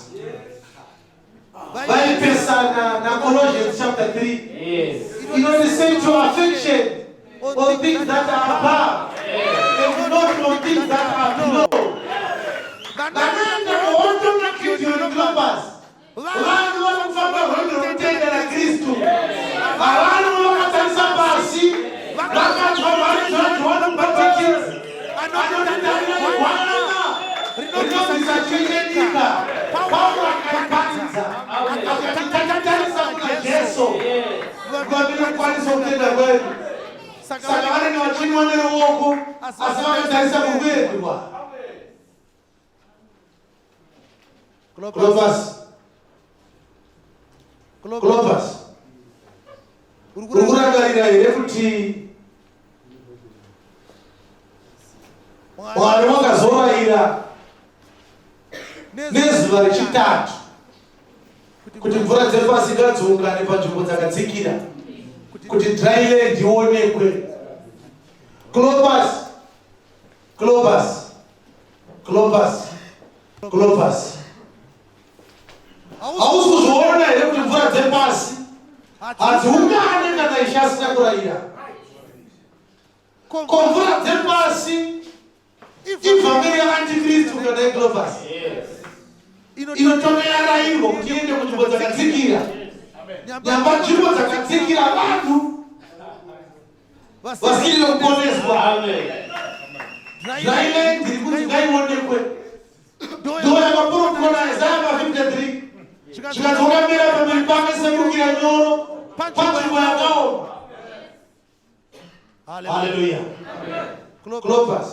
vaipesana naColossians chapter 3. Inonzi set your affection on things that are above and not on things that are below. Vanoenda kuhondo naGideon Clopas vanhu vanofamba rwendo rwekutenda naKristu. Havana vakatarisa pasi vakatwa varizvaJohani Mubhabhatidzi anotandarira gwayana rinobvisa tsvene nyika. Paulo akaiparidza akati takatarisa kuna Jesu vavinokwanisa kutenda kwedu. Saka vanenge vachinwa neruoko asi vakatarisa kungwedwa. Clopas uri kurangarira here kuti Mwari wakazorayira nezuva rechitatu kuti mvura dzepasi ngadziungane panzvimbo dzakadzikira kuti dry land ionekwe. Clopas hausi kuzviona here kuti mvura dzepasi hadziungane kana Ishe asina kurayira. Ko mvura dzepasi ibvamberi yaAntikristu kana yeClopas inotome yarayirwa kuti iende kunzvimbo dzakadzikira. Nyamba nzvimbo dzakadzikira vanhu vasiri kuponeswa. Dry land iri kuti ngaionekwe. Ndo yakaprofita Isaya 53 zvikadzoka mberi pamberi pake semukira nyoro panzvimbo yakaoma. Hallelujah. Clopas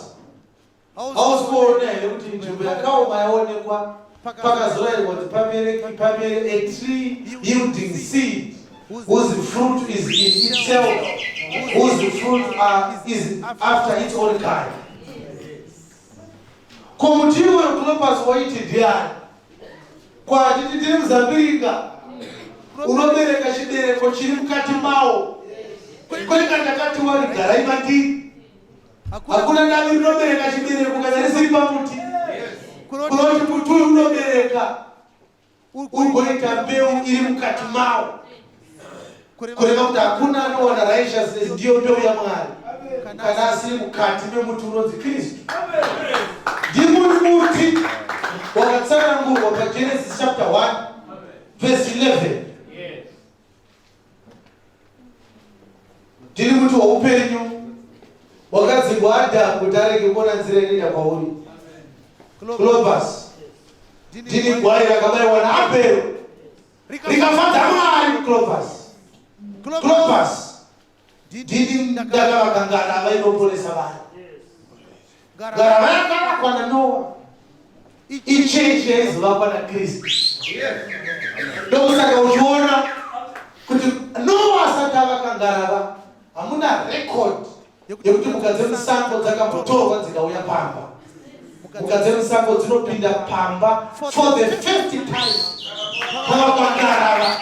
hausi kuona here kuti nzvimbo yakaoma yaonekwa pakazorayirwa kuti pamere a tree yielding seed whose fruit is in itself, whose fruit is after its own kind. Komutiwo Clopas waiti ndiani? Kwa titi tiri muzambiringa unobereka chibereko chiri mukati mawo. Kweka ndakati wari garai mandiri. Hakuna ndavi rinobereka chibereko kana risiri pamuti. Kunoti muti unobereka ugoita mbeu iri mukati mawo. Kureva kuti hakuna anowana righteousness ndiyo mbeu yaMwari kana asiri mukati memuti unonzi Kristu. Ndimuti wakatsanangurwa paGenesis chapter 1 verse 11. Ndiri muti waupenyu wakadzingwa Adhamu kuti arege kuona nzira inoenda kwauri. Clopas ndiri gwai rakabayiwa naAbhero rikafadza Mwari. Clopas ndiri ndakavaka ngarava inoporesa vanhu. Ngarava yakavakwa naNoa, ichechi yaizovakwa naKristu. Ndokusaka uchiona kuti Noa asati avaka ngarava hamuna record yekuti mhuka dzemusango dzakambotorwa dzikauya pamba. Mhuka dzemusango dzinopinda pamba for the first time pavakwa ngarava.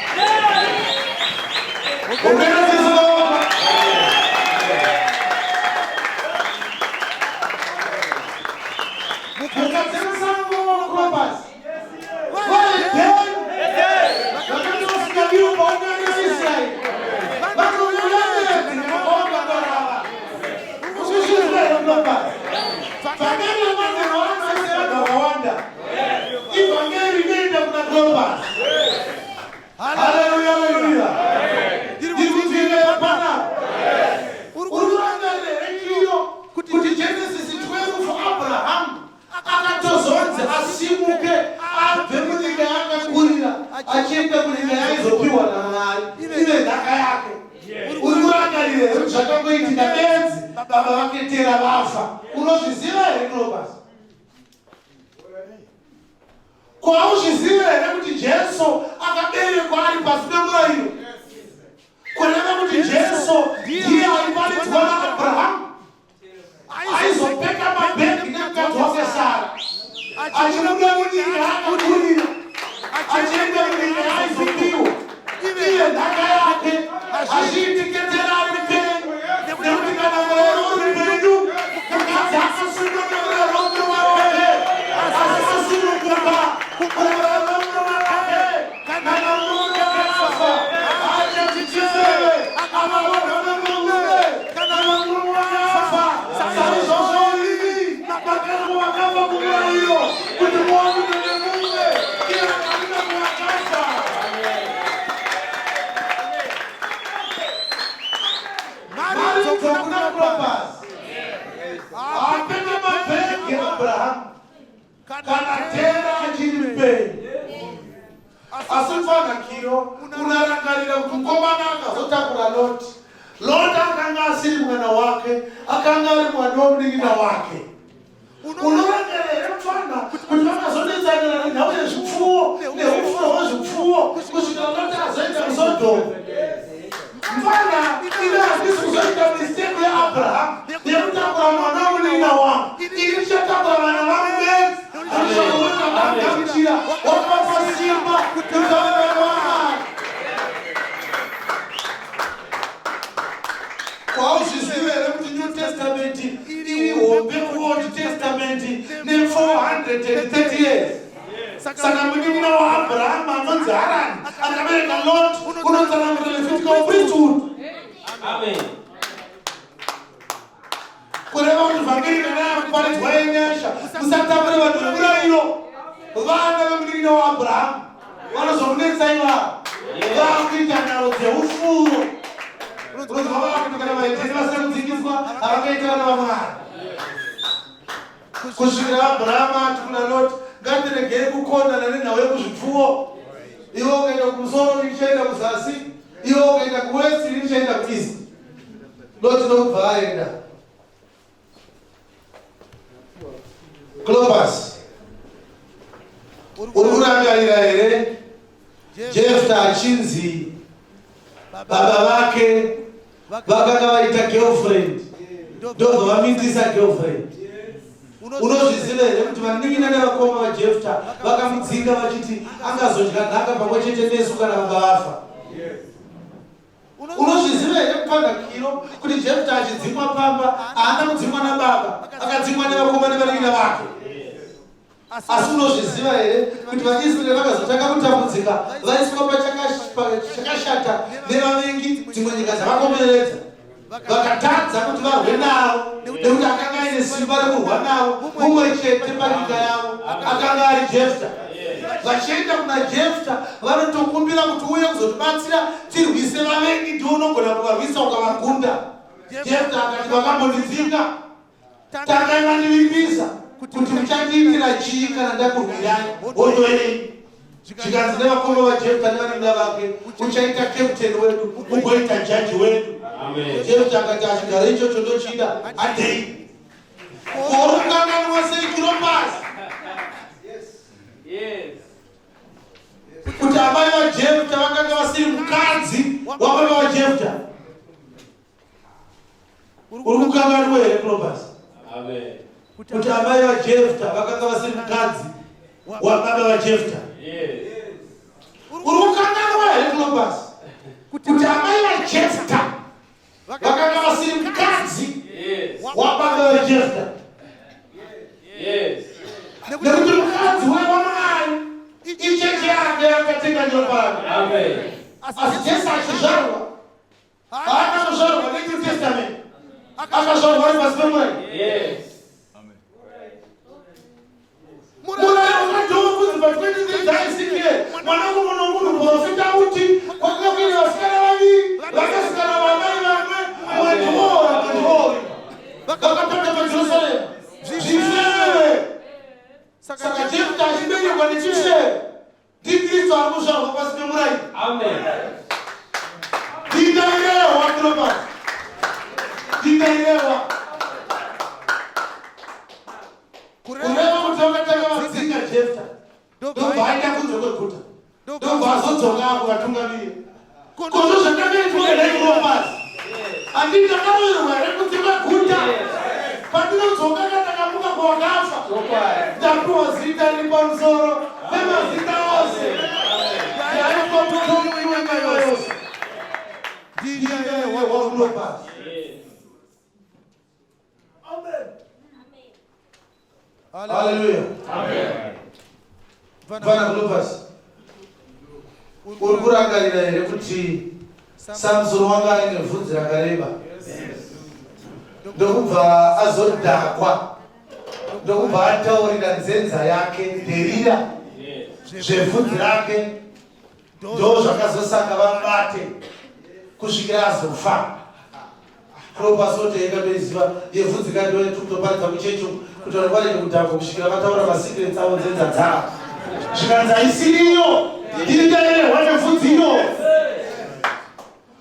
Kuti Genesis 12 for Abraham akatozonzi asimuke abve munyika yakakurira achienda munyika yaizopiwa naMwari ive nhaka yake. Uri kurangarire kuti zvakangoitika benzi baba vake Tera vafa. Unozviziva here Clopas? Kwauzviziva here kuti Jesu akaberekwa ari pasi pemurayiro? Kureva kuti Jesu ndiye aiparidzwa naAbhurahama aizopeka mabhegi nemukadzi wake Sara achimuka munyika yakakurira achienda munyika yaizopiwa iye nhaka yake. Azviitike Tera ari penyu nekuti kana murayiro uri penyu mukadzi akasunga nemurayiro womurume wake asasununguka kumurayiro womurume wake. Kana murume akafa achachichisewe amaona nemurume kana murume akafa saizvozvoiri mabakaramo vakafa kumurayiro kuti muonune nemurume iye akamira kuvakafa. Apenda mabhegi Abraham kana Tera achiri mpenyu. Asi mfanakiro unarangarira kuti mukomana akazotakura Loti. Loti akanga asiri mwana wake, akanga ari mwana womunin'ina wake. Unorangarira mfana kuti vakazodetsanira nenhau yezvipfuwo neufuro hwezvipfuwo kusvika Loti azoenda kuSodhomu. Mfana ine handisi kuzoita mistake yaAbraham yekutakura mwana womunin'ina wangu. Ini ndichatakura vana vangu benzi. Handizvakuita vangamuchira wakapa simba kutaura naMwari. Kwauzviziva here kuti New Testament iri hombe kuOld Testament ne430 years. Saka munin'ina waAbraham anonzi Harani akabereka Lot unotsanangura Levitical priesthood. Amen. Kureva kuti vhangeri kana yakuparidzwa yenyasha musatapure vanhu vemurayiro. Vana vemunin'ina waAbraham vanozomunetsai vanhu vakuita nharo dzeufuro. Unozwa vakuti kana vaitesi vasina kudzingiswa havakaitira navaMwari. Kusvikira Abrahama ati kuna Loti ngatiregei kukondana nenhau yekuzvipfuwo. Iwe ukaenda kumusoro ndichaenda kuzasi, iwe ukaenda kuwest ndichaenda kueast. Loti ndokubva aenda. Clopas uri kurangarira here Jefta achinzi baba vake vakanga vaita girlfriend ndobva vamitisa girlfriend. Unozviziva here kuti vanin'ina nevakoma vaJefta vakamudzinga vachiti angazodya nhaka pamwe chete nesu kana vakafa. Unozviziva here kupandakiro kuti Jefta achidzimwa pamba haana kudzimwa nababa, akadzimwa nevakoma nevanin'ina vake. Asi unozviziva here kuti vaIsraeri vakazotanga kutambudzika vaiswa pachakashata nevavengi dzimwe nyika dzavakomberedza, vakatadza kuti varwe navo nekuti akanga aine simba rekurwa navo mumwe chete panyika yavo akanga ari Jefta. Vachienda kuna Jefta vanotokumbira kuti uye kuzotibatsira tirwise vavengi, ndiwo unogona kuvarwisa ukavagunda. Jefta akati vakambondidzinga, tangai mandivingisa kuti muchandiitira chii kana ndakurwirai. Ondoenei zvikanzi nevakoma vaJefta nevanin'ina vake, uchaita captain wedu, ugoita jaji wedu. Jefta akati achigara ichocho ndochida handei. Korukanganwa sei Cleopas kuti amai vaJefta vakanga vasiri mukadzi wababa vaJefta. Uri kukanganwa here Cleopas kuti amai vaJefta vakanga vasiri mukadzi wababa vaJefta? Uri kukanganwa here Cleopas kuti amai vaJefta vakanga vasiri mukadzi wababa vaJefta? Nekuti mukadzi wevamai icheche yake yakatenga nyumbani. Asi Jesu achizvarwa haana kuzvarwa neNew Testament, akazvarwa ari pasi pemwari. Murayiro waJehovha kubva 23 dzaisikie mwanangu munhu profita uti kwakanga kuine vasikana vaviri vakasikana vamai vamwe mwendiwo vakapinda paJerusarema zvifeve. Saka Jefta achiberekwa nechifeve ndiKristu ari kuzvarwa pasi pemurayiro. Ndingairewa Cleopas, ndingairewa kureva kuti vakatanga vadzinga Jefta ndobva aenda kunze kweguta, ndobva azodzoka apo vatungamiri. Kozvo zvakaitwa naCleopas handii ndakaroverwa here kudzinga guta? Pandinodzoka kana ndakamuka kwavakafa ndapiwa zita riri pamusoro pemazita ose yaaipa mutongi wenyika yose. Ndingairewa Cleopas. Hallelujah. Bwana Cleopas, uri kurangarira here kuti Samson wanga aine bvudzi rakareba, ndokubva azodhakwa, ndokubva ataurira nzenza yake Dherira zvebvudzi rake, ndo zvakazosaka vabate kusvikira azofa. Cleopas otega beziva yebvudzi kadiwe tukutoparidza kuchecho kuti vanhu varege kudhakwa kusvikira vataura masecrets avo nzenza dzavo. Zvikanzi haisiriyo, ndingairehwa nebvudziyo.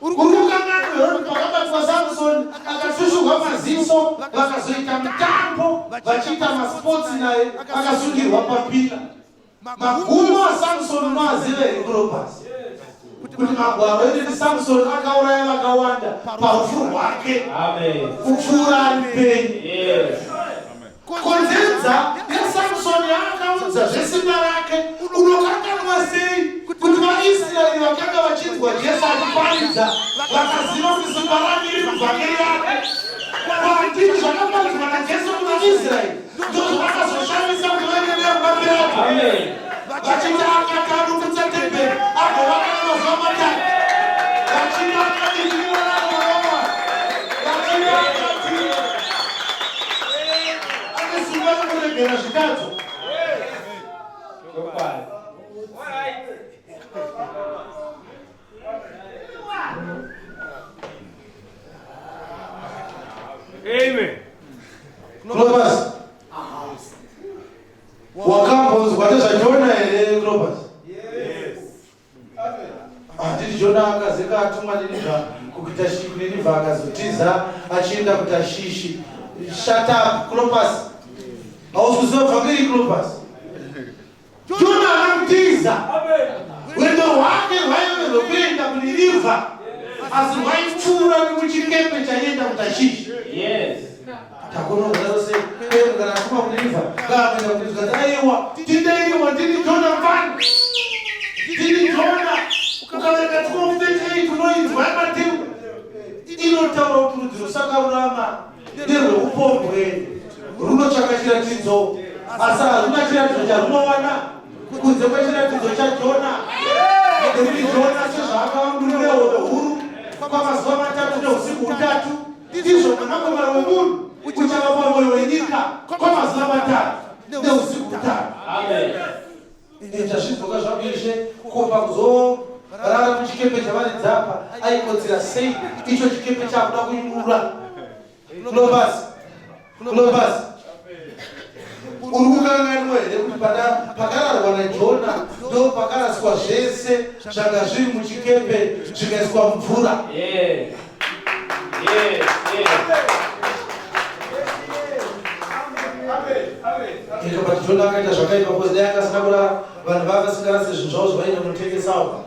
Uri kukanganwa kuti pakabatwa Samson akatushurwa maziso, vakazoita mutambo vachiita masports naye, akasungirwa papira. Magumo aSamson unoaziva here Cleopas kuti magwaro ekuti Samson akauraya vakawanda parufu rwake kupfuura ari mupenyu. Konzenza yaSamson yaakaudza zvesimba rake unokanganwa sei kuti vaIsraeri vakanga vachinzwa Jesu achiparidza vakaziva kuti simba rake riri kubvakeri yake. Kwandini zvakaparidzwa naJesu kuvaIsraeri ndozvakazoshamisa kuti vaenderera kuvaPirato vachiti akakanukutsa temberi agovaka namazuva matatu vachiti akadikirira naMwari vachiti akati ane simba rekuregera zvitatu. Amen. Cleopas, wakambonzwa nezvaJona here Cleopas? Handiti Jona akazeka atumwa neNinevha kuNinevha akazotiza achienda kuTashishi. Shut up Cleopas. Hausi kuziva vhangeri Cleopas? Jona akamutiza. Rwendo rwake rwaive rwokuenda kuNinevha asi rwaipfuura nemuchikepe chaienda kuTashishi. takunogara sei kana kuma kuliva kaenda kuliva aiwa tindaiwa Jona mfano Jona ukaweka tukomfete tunoizwa mateu inotaura kurudziro saka urama nerweupombwe runochakachiratidzo asi haruna chiratidzo charunowana kunze kwechiratidzo chaJona nekuti Jona sezvaakavangurunehodo huru kwamazuva matatu neusiku hutatu ndizvo mwanakomana wemunhu uchava pamwoyo wenyika kwamazuva matatu neusiku hutatu. Zvazvidzoka zvabvishe kupa kuzorara muchikepe chavari dzapa aikodzera sei icho chikepe chakuda kunyurura Clopas uri kukanganwa here kuti pakararwa naJona ndo pakaraswa zvese zvanga zviri muchikepe zvikaiswa mvura. Ikabati Jona akaita zvakaipa kozi dai akasina kurara vanhu vakasingarasi zvinhu zvavo zvaenda kunotengesawo.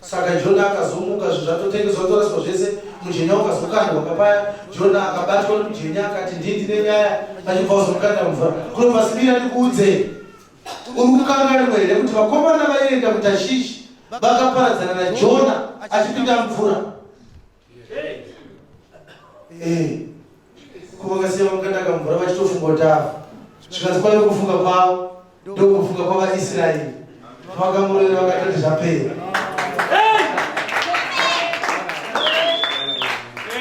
Saka Jona akazomuka zvinhu zvatotengeswa toraswa zvese mujenya ukazokandwa kapaya Jona akabatwa nomujenya akati ndindine nyaya achibva kuzomukanda mvura. Kunopasimira ndikuudze uri kukanganwa here kuti vakomana vaienda kuTashishi vakaparadzana naJona achipinda mvura. Kuvakasiya vamukanda kamvura vachitofunga kuti ava zvikanzi kwaive kufunga kwavo ndokufunga kwavaIsraeri vakamurera vakatoti zvapera.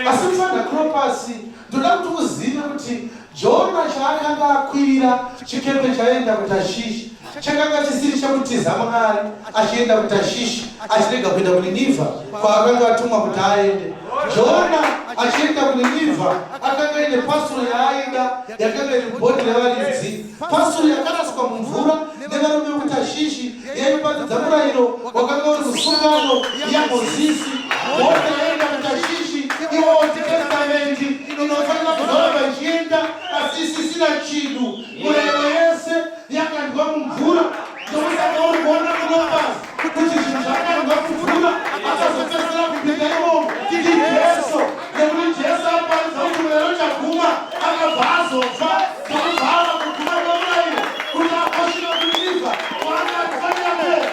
Asi mufana Clopas ndoda kuti uzive kuti Jona chaakanga akwira chikepe chaenda kuTashishi chakanga chisiri chakutiza Mwari achienda kuTashishi achirega kuenda kuNinivha kwaakanga atumwa kuti aende. Jona achienda kuNinivha akanga ine pasuro yaaida yakanga iri bhoti revaridzi, pasuro yakaraswa mumvura nevarume vekuTashishi yaipatidza murayiro wakanga uri musungano yaMozisi. Bhoti yaenda kuTashishi iwo testamenti inofanira kuzoramba ichienda asi isisina chinhu. Murayiro yese yakandwa mumvura. Ndokusaka uri kuona Clopas kuti zvinhu zvakandwa mumvura asazopedzera kupinda imomo ndiJesu nekuti Jesu aparidza kuti murayiro chaguma akabva azofa nokubva kuguma kwemurayiro kuti akosvika kuNinivha kwaanga atifanira kuenda.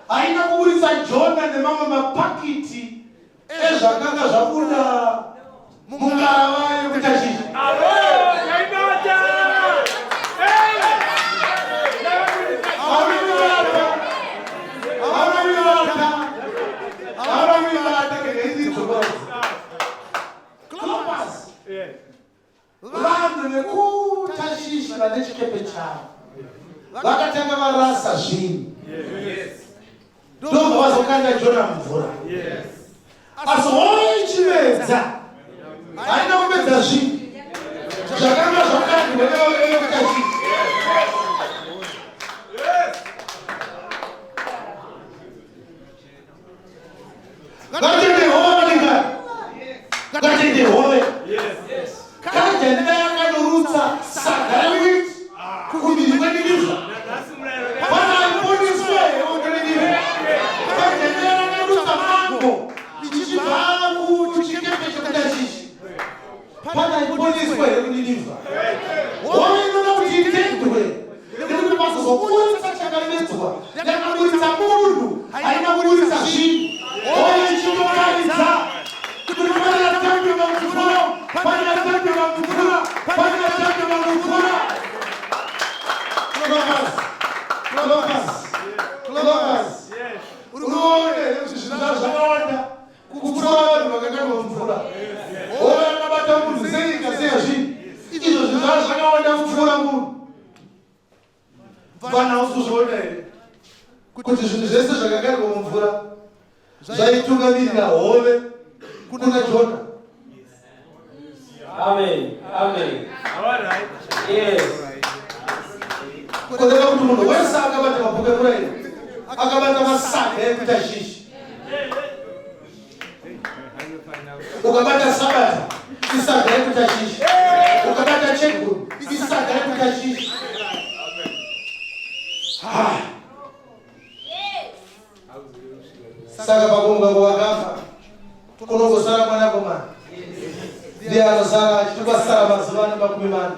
Haina kuburitsa Jona nemamwe mapaki vanhu vekutashishi vane chikepe chavo vakatanga varasa zvinhu ndobva vazokanda Jona mumvura. Asi hoyo ichimedza haina kumedza zvinhu zvakanga zvakandwa nevekutashishi. Gatende hove ndingani? Gatende hove. Kajanda yakanorutsa sagara witi kumiri kweNinevha. Pana iponiswe ongelenive. Kajanda yakarutsa mango ichibva kuchikepe chekutashishi. Pana iponiswe kuNinevha. Hove inoda kuti itendwe nekuti pazokuburitsa chakaremedzwa yakaburitsa munhu haina kuburitsa zvinhu. Hove ichinokaridza kuti pana tambi vamuvura, pana tambi vamuvura, pana tambi vamuvura. Clovers. Unoone kuti zvinhu zvakawanda kupfuura vanhu vakagara mumvura. Hove akabata munhu senyika sezvinhu. Izvo zvinhu zvakawanda kupfuura munhu. Fana uzozviona here kuti zvinhu zvese zvakagarwa mumvura zvaitungamirira hove kuna Jona. Amen. All right. Yes. Kureva kuti munhu wese akabata mabhuku emurayiro akabata masaga ekutashishi. Ukabata Sabata isaga ekutashishi. Ukabata cheguru isaga ekutashishi. Saka pakumuka kwakafa kunongosara mwanakomana ndiye anosara achitopasara mazuva ane 40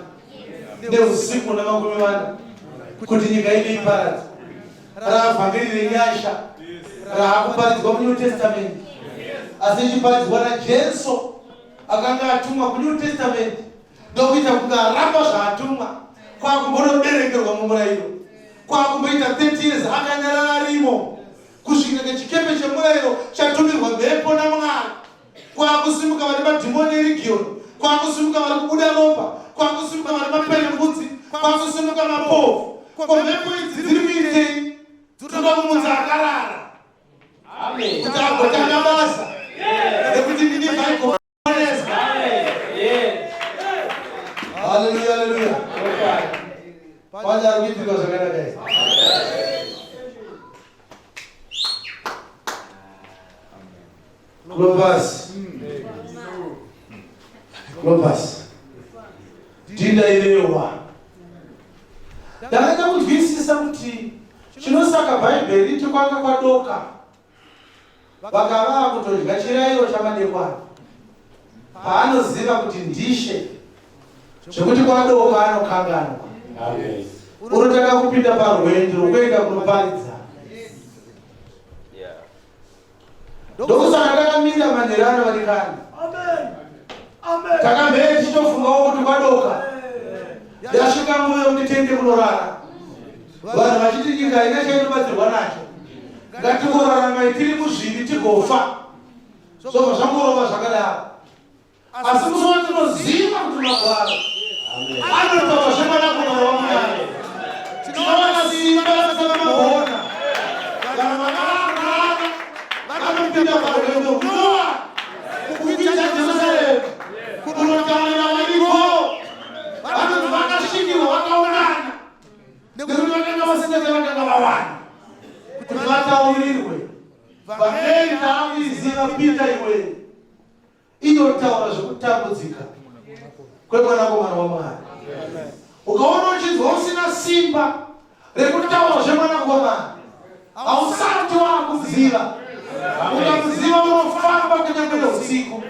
neusiku na 40 kuti nyika ine iparadze. Ravhangeri renyasha raakuparidzwa muNew Testament, asi ichiparidzwa naJesu akanga atumwa kuNew Testament ndokuita kuti aramba zvaatumwa kwakumbonoberekerwa mumurayiro, kwakumboita 30 years akanyarara arimo kusvika nechikepe chemurayiro chatumirwa mhepo naMwari, kwakusimuka vari madhimoni erigioni, kwakusimuka vari kubuda ropa, kwakusimuka vari maperembudzi, kwakusimuka mapofu. Ko mhepo idzi dziri kuitei? Toda kumudza akarara kuti agotanga basa nekuti Ninevha igoponesa. Haleluya. Pane ari kuitika zvakanaka izvi. Clovers. Ndinairewa. Ndakaita kunzwisisa kuti chinosaka Bhaibheri riti kwanga kwadoka vakava kutodya chirayiro chamadekwana paanoziva kuti ndishe zvekuti kwadoka anokanganwa. Unotaka kupinda parwendo rwokuenda kunoparidza. Ndokusaka takamira manherano varikani takamheye tichitofungawo kuti kwadoka yasvika mwoyo kuti tiende kunorara. Vanhu vachiti nyika haina chainobatsirwa nacho, ngatingorarama tiri muzvivi tigofa, zvobva zvangorova zvakadaro. Asi musoro tinoziva kuti Magwaro anotaura zvemwanakomana waMwari. Tinowana simba rasamamagona kana vakarara vakanopinda parwendo runowa kukuita Jerusalemu kunotaurira variko. Vanhu vakasvikirwa vakaungana nekuti vakanga vasina chavakanga vawana kuti vataurirwe. Vamweni taaiziva Pita iwe inotaura zvekutambudzika kwemwanakomana waMwari. Ukaona uchinzwa usina simba rekutaura zvemwanakomana hausati wakuziva. Ukamuziva unofamba kunyange neusiku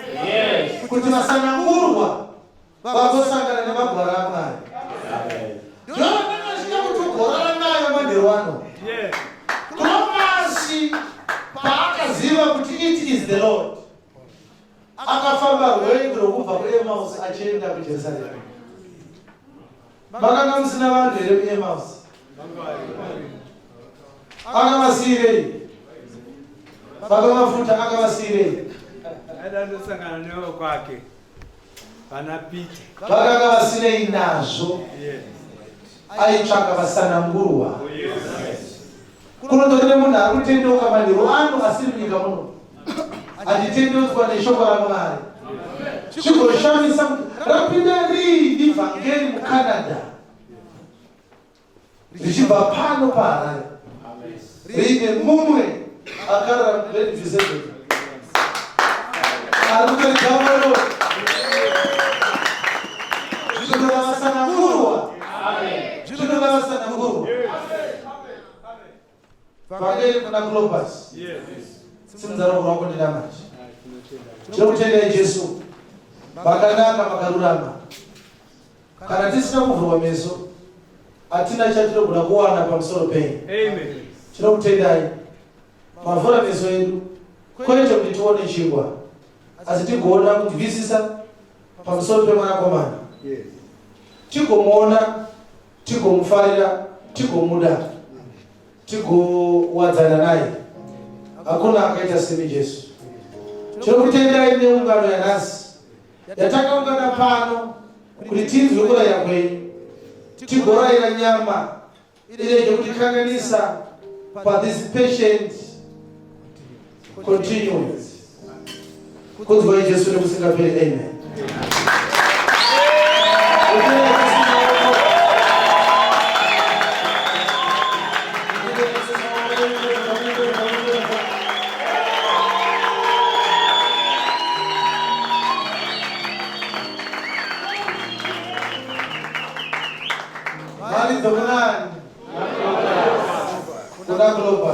kuti vasanangurwa vagosangana nemagwaro aMwari. Ndokakasvika kuti ugorara nayo manheru ano. Tomasi paakaziva kuti it is the Lord akafamba rwendo rwokubva kuEmausi achienda kuJerusarema. Makanga musina vanhu here kuEmausi? Akavasiyirei? Vakavafuta akavasiyirei? Aida ndosangana newe kwake. vakanga vasinei nazvo, aitsvaka vasanangurwa. Kunotorine munhu ari kutendeuka manheru ano asiri munyika muno, achitendeutswa neshoko raMwari. Chigoshamisa kuti rapinda riini vhangeri muCanada richibva pano paHarare riine mumwe akarara Redvisebeni ari kutoigavaro zvinoda vasanangurwa, zvinoda vasanangurwa. Vhangeri kuna Clopas simudza roho rwako ndinamanje. Tinokutendai Jesu vakanaka vakarurama. Kana tisina kuvhurwa meso hatina chatinogona kuwana pamusoro penyu. Tinokutendai mavhura meso edu kwete kuti tione chingwa, asi tigoona kunzwisisa pamusoro pemwanakomana, tigomuona, tigomufarira, tigomuda, tigowadzana naye. Hakuna akaita semi Jesu. Tinokutendai neungano yanhasi yatakaungana pano kuti tinzwe kurayira kwenyu, tigorayira nyama irege kutikanganisa this patient continuance. Kunzwai Jesu nekusingaperi. Amen. Mali dominan. Kuna global.